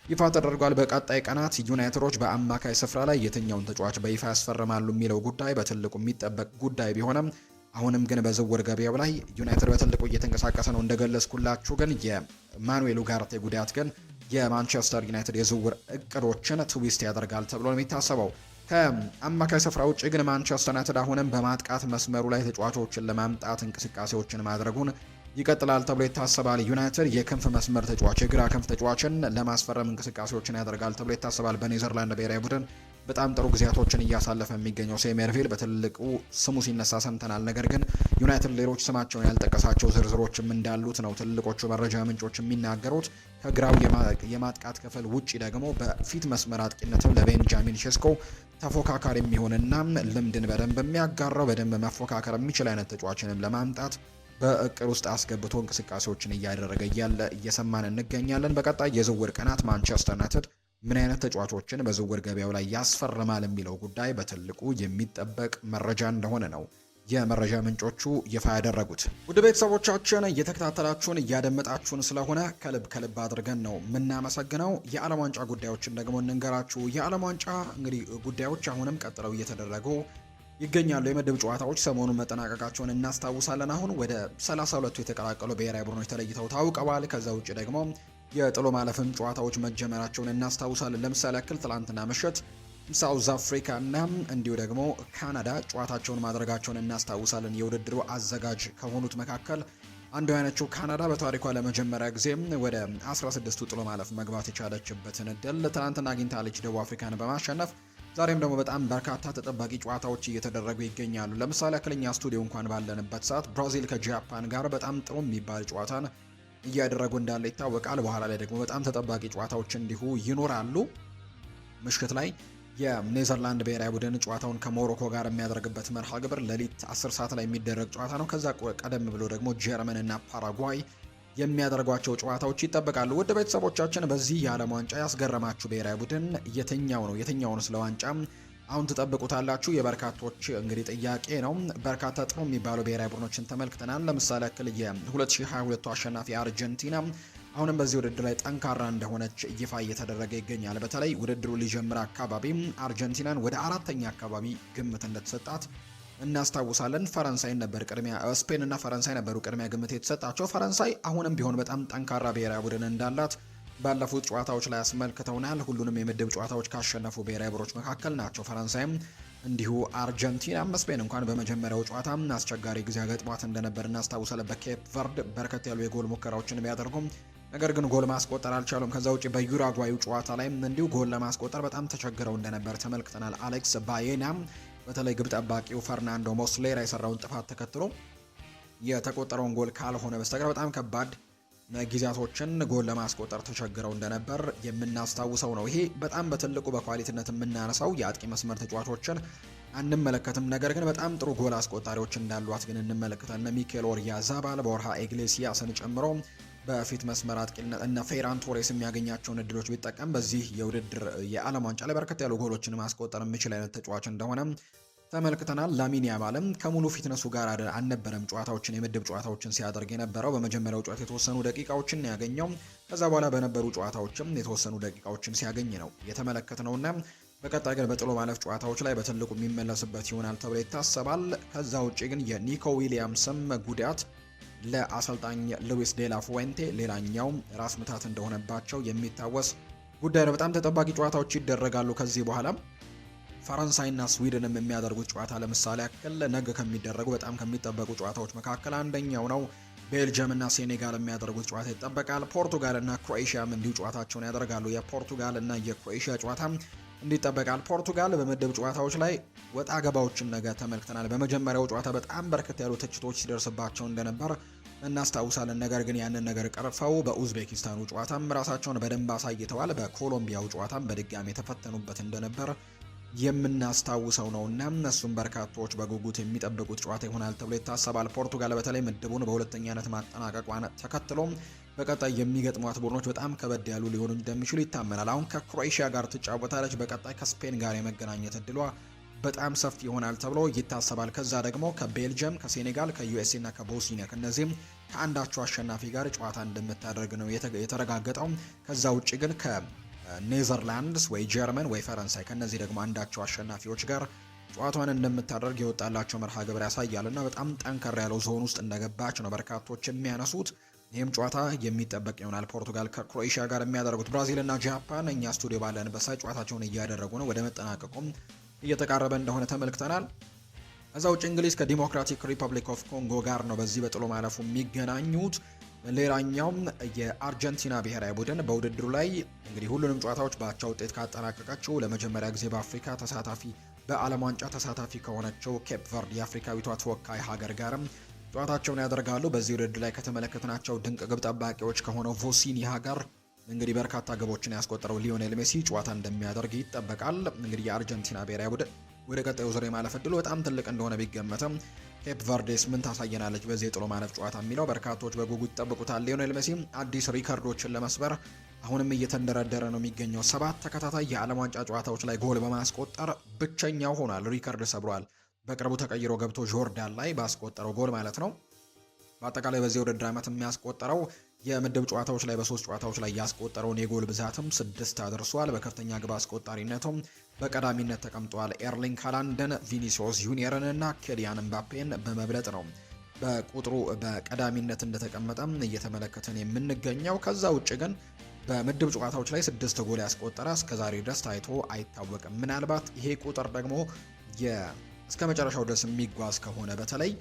ይፋ ተደርጓል። በቀጣይ ቀናት ዩናይትዶች በአማካይ ስፍራ ላይ የትኛውን ተጫዋች በይፋ ያስፈርማሉ የሚለው ጉዳይ በትልቁ የሚጠበቅ ጉዳይ ቢሆንም አሁንም ግን በዝውውር ገበያው ላይ ዩናይትድ በትልቁ እየተንቀሳቀሰ ነው። እንደገለጽኩላችሁ ግን የማኑኤል ኡጋርቴ ጉዳት ግን የማንቸስተር ዩናይትድ የዝውውር እቅዶችን ትዊስት ያደርጋል ተብሎ ነው የሚታሰበው። ከአማካይ ስፍራ ውጭ ግን ማንቸስተር ዩናይትድ አሁንም በማጥቃት መስመሩ ላይ ተጫዋቾችን ለማምጣት እንቅስቃሴዎችን ማድረጉን ይቀጥላል ተብሎ ይታሰባል። ዩናይትድ የክንፍ መስመር ተጫዋች የግራ ክንፍ ተጫዋችን ለማስፈረም እንቅስቃሴዎችን ያደርጋል ተብሎ ይታሰባል። በኔዘርላንድ ብሔራዊ ቡድን በጣም ጥሩ ጊዜያቶችን እያሳለፈ የሚገኘው ሴሜርቪል በትልቁ ስሙ ሲነሳ ሰምተናል። ነገር ግን ዩናይትድ ሌሎች ስማቸውን ያልጠቀሳቸው ዝርዝሮችም እንዳሉት ነው ትልቆቹ መረጃ ምንጮች የሚናገሩት። ከግራው የማጥቃት ክፍል ውጪ ደግሞ በፊት መስመር አጥቂነትም ለቤንጃሚን ሼስኮ ተፎካካሪ የሚሆንና ልምድን በደንብ የሚያጋራው በደንብ መፎካከር የሚችል አይነት ተጫዋችንም ለማምጣት በእቅድ ውስጥ አስገብቶ እንቅስቃሴዎችን እያደረገ እያለ እየሰማን እንገኛለን። በቀጣይ የዝውውር ቀናት ማንቸስተር ዩናይትድ ምን አይነት ተጫዋቾችን በዝውውር ገበያው ላይ ያስፈርማል የሚለው ጉዳይ በትልቁ የሚጠበቅ መረጃ እንደሆነ ነው የመረጃ ምንጮቹ ይፋ ያደረጉት። ውድ ቤተሰቦቻችን እየተከታተላችሁን እያደመጣችሁን ስለሆነ ከልብ አድርገን ነው የምናመሰግነው። የዓለም ዋንጫ ጉዳዮችን ደግሞ እንንገራችሁ። የዓለም ዋንጫ እንግዲህ ጉዳዮች አሁንም ቀጥለው እየተደረጉ ይገኛሉ። የምድብ ጨዋታዎች ሰሞኑን መጠናቀቃቸውን እናስታውሳለን። አሁን ወደ 32ቱ የተቀላቀሉ ብሔራዊ ቡድኖች ተለይተው ታውቀዋል። ከዛ ውጭ ደግሞ የጥሎ ማለፍም ጨዋታዎች መጀመራቸውን እናስታውሳለን። ለምሳሌ ያክል ትላንትና ምሽት ሳውዝ አፍሪካ እና እንዲሁ ደግሞ ካናዳ ጨዋታቸውን ማድረጋቸውን እናስታውሳለን። የውድድሩ አዘጋጅ ከሆኑት መካከል አንዱ የሆነችው ካናዳ በታሪኳ ለመጀመሪያ ጊዜ ወደ 16ቱ ጥሎ ማለፍ መግባት የቻለችበትን እድል ትላንትና አግኝታለች ደቡብ አፍሪካን በማሸነፍ። ዛሬም ደግሞ በጣም በርካታ ተጠባቂ ጨዋታዎች እየተደረጉ ይገኛሉ። ለምሳሌ ያክል እኛ ስቱዲዮ እንኳን ባለንበት ሰዓት ብራዚል ከጃፓን ጋር በጣም ጥሩ የሚባል ጨዋታን እያደረጉ እንዳለ ይታወቃል። በኋላ ላይ ደግሞ በጣም ተጠባቂ ጨዋታዎች እንዲሁ ይኖራሉ። ምሽት ላይ የኔዘርላንድ ብሔራዊ ቡድን ጨዋታውን ከሞሮኮ ጋር የሚያደርግበት መርሃ ግብር ሌሊት 10 ሰዓት ላይ የሚደረግ ጨዋታ ነው። ከዛ ቀደም ብሎ ደግሞ ጀርመን እና ፓራጓይ የሚያደርጓቸው ጨዋታዎች ይጠበቃሉ። ውድ ቤተሰቦቻችን በዚህ የዓለም ዋንጫ ያስገረማችሁ ብሔራዊ ቡድን የትኛው ነው? የትኛውን ስለ ዋንጫ አሁን ትጠብቁታላችሁ? የበርካቶች እንግዲህ ጥያቄ ነው። በርካታ ጥሩ የሚባሉ ብሔራዊ ቡድኖችን ተመልክተናል። ለምሳሌ ያክል የ2022 አሸናፊ አርጀንቲና አሁንም በዚህ ውድድር ላይ ጠንካራ እንደሆነች ይፋ እየተደረገ ይገኛል። በተለይ ውድድሩ ሊጀምር አካባቢ አርጀንቲናን ወደ 4ኛ አካባቢ ግምት እንደተሰጣት እናስታውሳለን። ፈረንሳይን ነበር ቅድሚያ፣ ስፔን እና ፈረንሳይ ነበሩ ቅድሚያ ግምት የተሰጣቸው። ፈረንሳይ አሁንም ቢሆን በጣም ጠንካራ ብሔራዊ ቡድን እንዳላት ባለፉት ጨዋታዎች ላይ አስመልክተውናል። ሁሉንም የምድብ ጨዋታዎች ካሸነፉ ብሔራዊ ቡድኖች መካከል ናቸው። ፈረንሳይም እንዲሁ አርጀንቲና፣ ስፔን እንኳን በመጀመሪያው ጨዋታ አስቸጋሪ ጊዜ ገጥሟት እንደነበር እናስታውሳለን። በኬፕ ቨርድ በርከት ያሉ የጎል ሙከራዎችን ቢያደርጉም ነገር ግን ጎል ማስቆጠር አልቻሉም። ከዛ ውጭ በዩራጓዩ ጨዋታ ላይ እንዲሁ ጎል ለማስቆጠር በጣም ተቸግረው እንደነበር ተመልክተናል። አሌክስ ባዬና በተለይ ግብ ጠባቂው ፈርናንዶ ሞስሌራ የሰራውን ጥፋት ተከትሎ የተቆጠረውን ጎል ካልሆነ በስተቀር በጣም ከባድ ጊዜያቶችን ጎል ለማስቆጠር ተቸግረው እንደነበር የምናስታውሰው ነው። ይሄ በጣም በትልቁ በኳሊቲነት የምናነሳው የአጥቂ መስመር ተጫዋቾችን አንመለከትም። ነገር ግን በጣም ጥሩ ጎል አስቆጣሪዎች እንዳሏት ግን እንመለከታለን። እነ ሚኬል ኦያርዛባል፣ ቦርሃ ኢግሌሲያስን ጨምሮ በፊት መስመር አጥቂነት እነ ፌራን ቶሬስ የሚያገኛቸውን እድሎች ቢጠቀም በዚህ የውድድር የዓለም ዋንጫ ላይ በርከት ያሉ ጎሎችን ማስቆጠር የሚችል አይነት ተጫዋች እንደሆነ ተመልክተናል። ላሚን ያማልም ከሙሉ ፊትነሱ ጋር አልነበረም ጨዋታዎችን የምድብ ጨዋታዎችን ሲያደርግ የነበረው። በመጀመሪያው ጨዋታ የተወሰኑ ደቂቃዎችን ያገኘው፣ ከዛ በኋላ በነበሩ ጨዋታዎችም የተወሰኑ ደቂቃዎችን ሲያገኝ ነው የተመለከትነውና በቀጣይ ግን በጥሎ ማለፍ ጨዋታዎች ላይ በትልቁ የሚመለስበት ይሆናል ተብሎ ይታሰባል። ከዛ ውጪ ግን የኒኮ ዊሊያምስም ጉዳት ለአሰልጣኝ ሉዊስ ዴላ ፉዌንቴ ሌላኛው ራስ ምታት እንደሆነባቸው የሚታወስ ጉዳይ ነው። በጣም ተጠባቂ ጨዋታዎች ይደረጋሉ ከዚህ በኋላ ፈረንሳይና ስዊድንም የሚያደርጉት ጨዋታ ለምሳሌ ያክል ነገ ከሚደረጉ በጣም ከሚጠበቁ ጨዋታዎች መካከል አንደኛው ነው። ቤልጅየም እና ሴኔጋል የሚያደርጉት ጨዋታ ይጠበቃል። ፖርቱጋል እና ክሮኤሺያም እንዲሁ ጨዋታቸውን ያደርጋሉ። የፖርቱጋል እና የክሮኤሺያ ጨዋታ እንዲጠበቃል። ፖርቱጋል በምድብ ጨዋታዎች ላይ ወጣ ገባዎችን ነገ ተመልክተናል። በመጀመሪያው ጨዋታ በጣም በርከት ያሉ ትችቶች ሲደርስባቸው እንደነበር እናስታውሳለን። ነገር ግን ያንን ነገር ቀርፈው በኡዝቤኪስታኑ ጨዋታም ራሳቸውን በደንብ አሳይተዋል። በኮሎምቢያው ጨዋታም በድጋሚ የተፈተኑበት እንደነበር የምናስታውሰው ነውና እነሱም በርካቶች በጉጉት የሚጠብቁት ጨዋታ ይሆናል ተብሎ ይታሰባል። ፖርቱጋል በተለይ ምድቡን በሁለተኛነት ማጠናቀቋን ተከትሎ በቀጣይ የሚገጥሟት ቡድኖች በጣም ከበድ ያሉ ሊሆኑ እንደሚችሉ ይታመናል። አሁን ከክሮኤሺያ ጋር ትጫወታለች። በቀጣይ ከስፔን ጋር የመገናኘት እድሏ በጣም ሰፊ ይሆናል ተብሎ ይታሰባል። ከዛ ደግሞ ከቤልጅየም፣ ከሴኔጋል፣ ከዩኤስኤ እና ከቦስኒያ ከነዚህም ከአንዳቸው አሸናፊ ጋር ጨዋታ እንደምታደርግ ነው የተረጋገጠው። ከዛ ውጭ ግን ኔዘርላንድስ ወይ ጀርመን ወይ ፈረንሳይ ከነዚህ ደግሞ አንዳቸው አሸናፊዎች ጋር ጨዋታውን እንደምታደርግ የወጣላቸው መርሃ ግብር ያሳያልና በጣም ጠንከር ያለው ዞን ውስጥ እንደገባች ነው በርካቶች የሚያነሱት። ይህም ጨዋታ የሚጠበቅ ይሆናል። ፖርቱጋል ከክሮኤሺያ ጋር የሚያደርጉት። ብራዚል እና ጃፓን እኛ ስቱዲዮ ባለንበት ሳይ ጨዋታቸውን እያደረጉ ነው። ወደ መጠናቀቁም እየተቃረበ እንደሆነ ተመልክተናል። ከዛ ውጭ እንግሊዝ ከዲሞክራቲክ ሪፐብሊክ ኦፍ ኮንጎ ጋር ነው በዚህ በጥሎ ማለፉ የሚገናኙት። ሌላኛውም የአርጀንቲና ብሔራዊ ቡድን በውድድሩ ላይ እንግዲህ ሁሉንም ጨዋታዎች በአቻ ውጤት ካጠናቀቀችው ለመጀመሪያ ጊዜ በአፍሪካ ተሳታፊ በዓለም ዋንጫ ተሳታፊ ከሆነችው ኬፕ ቨርድ የአፍሪካዊቷ ተወካይ ሀገር ጋርም ጨዋታቸውን ያደርጋሉ። በዚህ ውድድር ላይ ከተመለከትናቸው ድንቅ ግብ ጠባቂዎች ከሆነው ቮሲኒያ ጋር እንግዲህ በርካታ ግቦችን ያስቆጠረው ሊዮኔል ሜሲ ጨዋታ እንደሚያደርግ ይጠበቃል። እንግዲህ የአርጀንቲና ብሔራዊ ቡድን ወደ ቀጣዩ ዙር የማለፍ እድሉ በጣም ትልቅ እንደሆነ ቢገመትም ኬፕ ቨርዴስ ምን ታሳየናለች በዚህ የጥሎ ማለፍ ጨዋታ የሚለው በርካቶች በጉጉት ይጠብቁታል። ሊዮኔል ሜሲ አዲስ ሪከርዶችን ለመስበር አሁንም እየተንደረደረ ነው የሚገኘው። 7 ተከታታይ የዓለም ዋንጫ ጨዋታዎች ላይ ጎል በማስቆጠር ብቸኛው ሆኗል። ሪከርድ ሰብሯል። በቅርቡ ተቀይሮ ገብቶ ጆርዳን ላይ ባስቆጠረው ጎል ማለት ነው። በአጠቃላይ በዚህ ውድድር ዓመት የሚያስቆጠረው የምድብ ጨዋታዎች ላይ በ3 ጨዋታዎች ላይ ያስቆጠረውን የጎል ብዛትም 6 አድርሷል። በከፍተኛ ግብ አስቆጣሪነቱም በቀዳሚነት ተቀምጧል። ኤርሊንግ ሃላንድን፣ ቪኒሲዮስ ጁኒየርን እና ኬሊያን ምባፔን በመብለጥ ነው በቁጥሩ በቀዳሚነት እንደተቀመጠም እየተመለከተን የምንገኘው። ከዛ ውጭ ግን በምድብ ጨዋታዎች ላይ 6 ጎል ያስቆጠረ እስከዛሬ ድረስ ታይቶ አይታወቅም። ምናልባት ይሄ ቁጥር ደግሞ እስከ መጨረሻው ድረስ የሚጓዝ ከሆነ በተለይ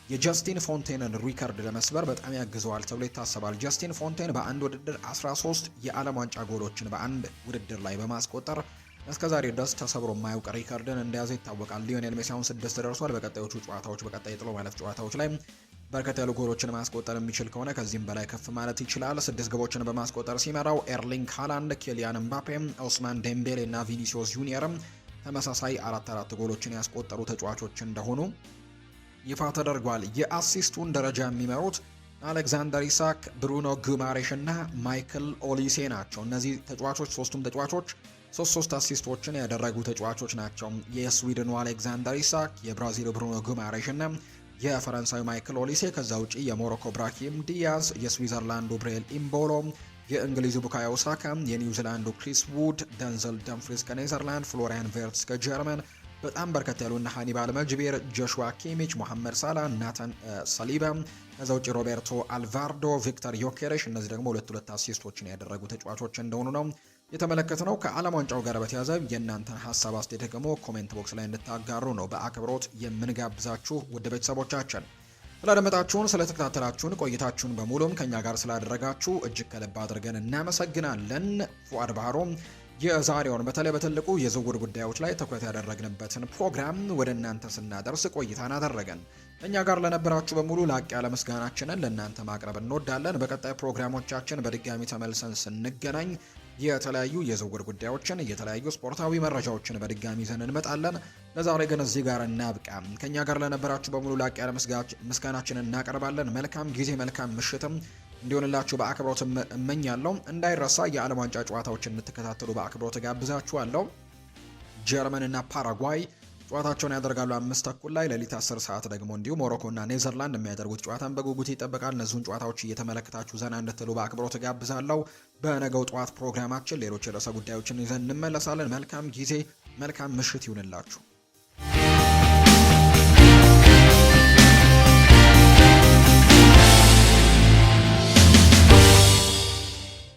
የጀስቲን ፎንቴንን ሪከርድ ለመስበር በጣም ያግዘዋል ተብሎ ይታሰባል። ጀስቲን ፎንቴን በአንድ ውድድር 13 የዓለም ዋንጫ ጎሎችን በአንድ ውድድር ላይ በማስቆጠር እስከዛሬ ድረስ ተሰብሮ የማያውቅ ሪከርድን እንደያዘ ይታወቃል። ሊዮኔል ሜሲ አሁን 6 ደርሷል። በቀጣዮቹ ጨዋታዎች በቀጣይ ጥሎ ማለፍ ጨዋታዎች ላይ በርከት ያሉ ጎሎችን ማስቆጠር የሚችል ከሆነ ከዚህም በላይ ከፍ ማለት ይችላል። 6 ግቦችን በማስቆጠር ሲመራው ኤርሊንግ ሃላንድ፣ ኬሊያን ምባፔ፣ ኦስማን ዴምቤሌ እና ቪኒሲዮስ ጁኒየርም ተመሳሳይ 4 ጎሎችን ያስቆጠሩ ተጫዋቾች እንደሆኑ ይፋ ተደርጓል። የአሲስቱን ደረጃ የሚመሩት አሌክዛንደር ኢሳክ፣ ብሩኖ ጉማሬሽ እና ማይክል ኦሊሴ ናቸው። እነዚህ ተጫዋቾች ሶስቱም ተጫዋቾች 3 አሲስቶችን ያደረጉ ተጫዋቾች ናቸው። የስዊድኑ አሌክዛንደር ኢሳክ፣ የብራዚሉ ብሩኖ ጉማሬሽ እና የፈረንሳዩ ማይክል ኦሊሴ። ከዛ ውጪ የሞሮኮ ብራሂም ዲያዝ፣ የስዊዘርላንዱ ብሬል ኢምቦሎ፣ የእንግሊዙ ቡካዮ ሳካ፣ የኒውዚላንዱ ክሪስ ውድ፣ ደንዘል ደምፍሪስ ከኔዘርላንድ፣ ፍሎሪያን ቨርትስ ከጀርመን በጣም በርከት ያሉና ሃኒባል መጅቤር፣ ጆሹዋ ኪሚች፣ ሞሐመድ ሳላ፣ ናታን ሳሊባ፣ ከዛ ውጪ ሮቤርቶ አልቫርዶ፣ ቪክተር ዮኬሬሽ እነዚህ ደግሞ 2 አሲስቶችን ያደረጉ ተጫዋቾች እንደሆኑ ነው የተመለከትነው። ከዓለም ዋንጫው ጋር በተያያዘ የእናንተን ሀሳብ አስተያየት ደግሞ ኮሜንት ቦክስ ላይ እንድታጋሩ ነው በአክብሮት የምንጋብዛችሁ ውድ ቤተሰቦቻችን። ስላደመጣችሁን፣ ስለተከታተላችሁን፣ ቆይታችሁን በሙሉም ከኛ ጋር ስላደረጋችሁ እጅግ ከልብ አድርገን እናመሰግናለን። ፉአድ ባህሮ የዛሬውን በተለይ በትልቁ የዝውውር ጉዳዮች ላይ ትኩረት ያደረግንበትን ፕሮግራም ወደ እናንተ ስናደርስ ቆይታን አደረገን። እኛ ጋር ለነበራችሁ በሙሉ ላቅ ያለ ምስጋናችንን ለእናንተ ማቅረብ እንወዳለን። በቀጣይ ፕሮግራሞቻችን በድጋሚ ተመልሰን ስንገናኝ የተለያዩ የዝውውር ጉዳዮችን፣ የተለያዩ ስፖርታዊ መረጃዎችን በድጋሚ ይዘን እንመጣለን። ለዛሬ ግን እዚህ ጋር እናብቃ። ከኛ ጋር ለነበራችሁ በሙሉ ላቅ ያለ ምስጋናችንን እናቀርባለን። መልካም ጊዜ፣ መልካም ምሽትም እንዲሆንላችሁ በአክብሮት እመኛለሁ። እንዳይረሳ የዓለም ዋንጫ ጨዋታዎችን እንድትከታተሉ በአክብሮት ጋብዛችኋለሁ። ጀርመን እና ፓራጓይ ጨዋታቸውን ያደርጋሉ 5:00 ላይ። ሌሊት 10 ሰዓት ደግሞ እንዲሁ ሞሮኮ እና ኔዘርላንድ የሚያደርጉት ጨዋታን በጉጉት ይጠበቃል። እነዚሁን ጨዋታዎች እየተመለከታችሁ ዘና እንድትሉ በአክብሮት ጋብዛለሁ። በነገው ጠዋት ፕሮግራማችን ሌሎች ርዕሰ ጉዳዮችን ይዘን እንመለሳለን። መልካም ጊዜ፣ መልካም ምሽት ይሁንላችሁ።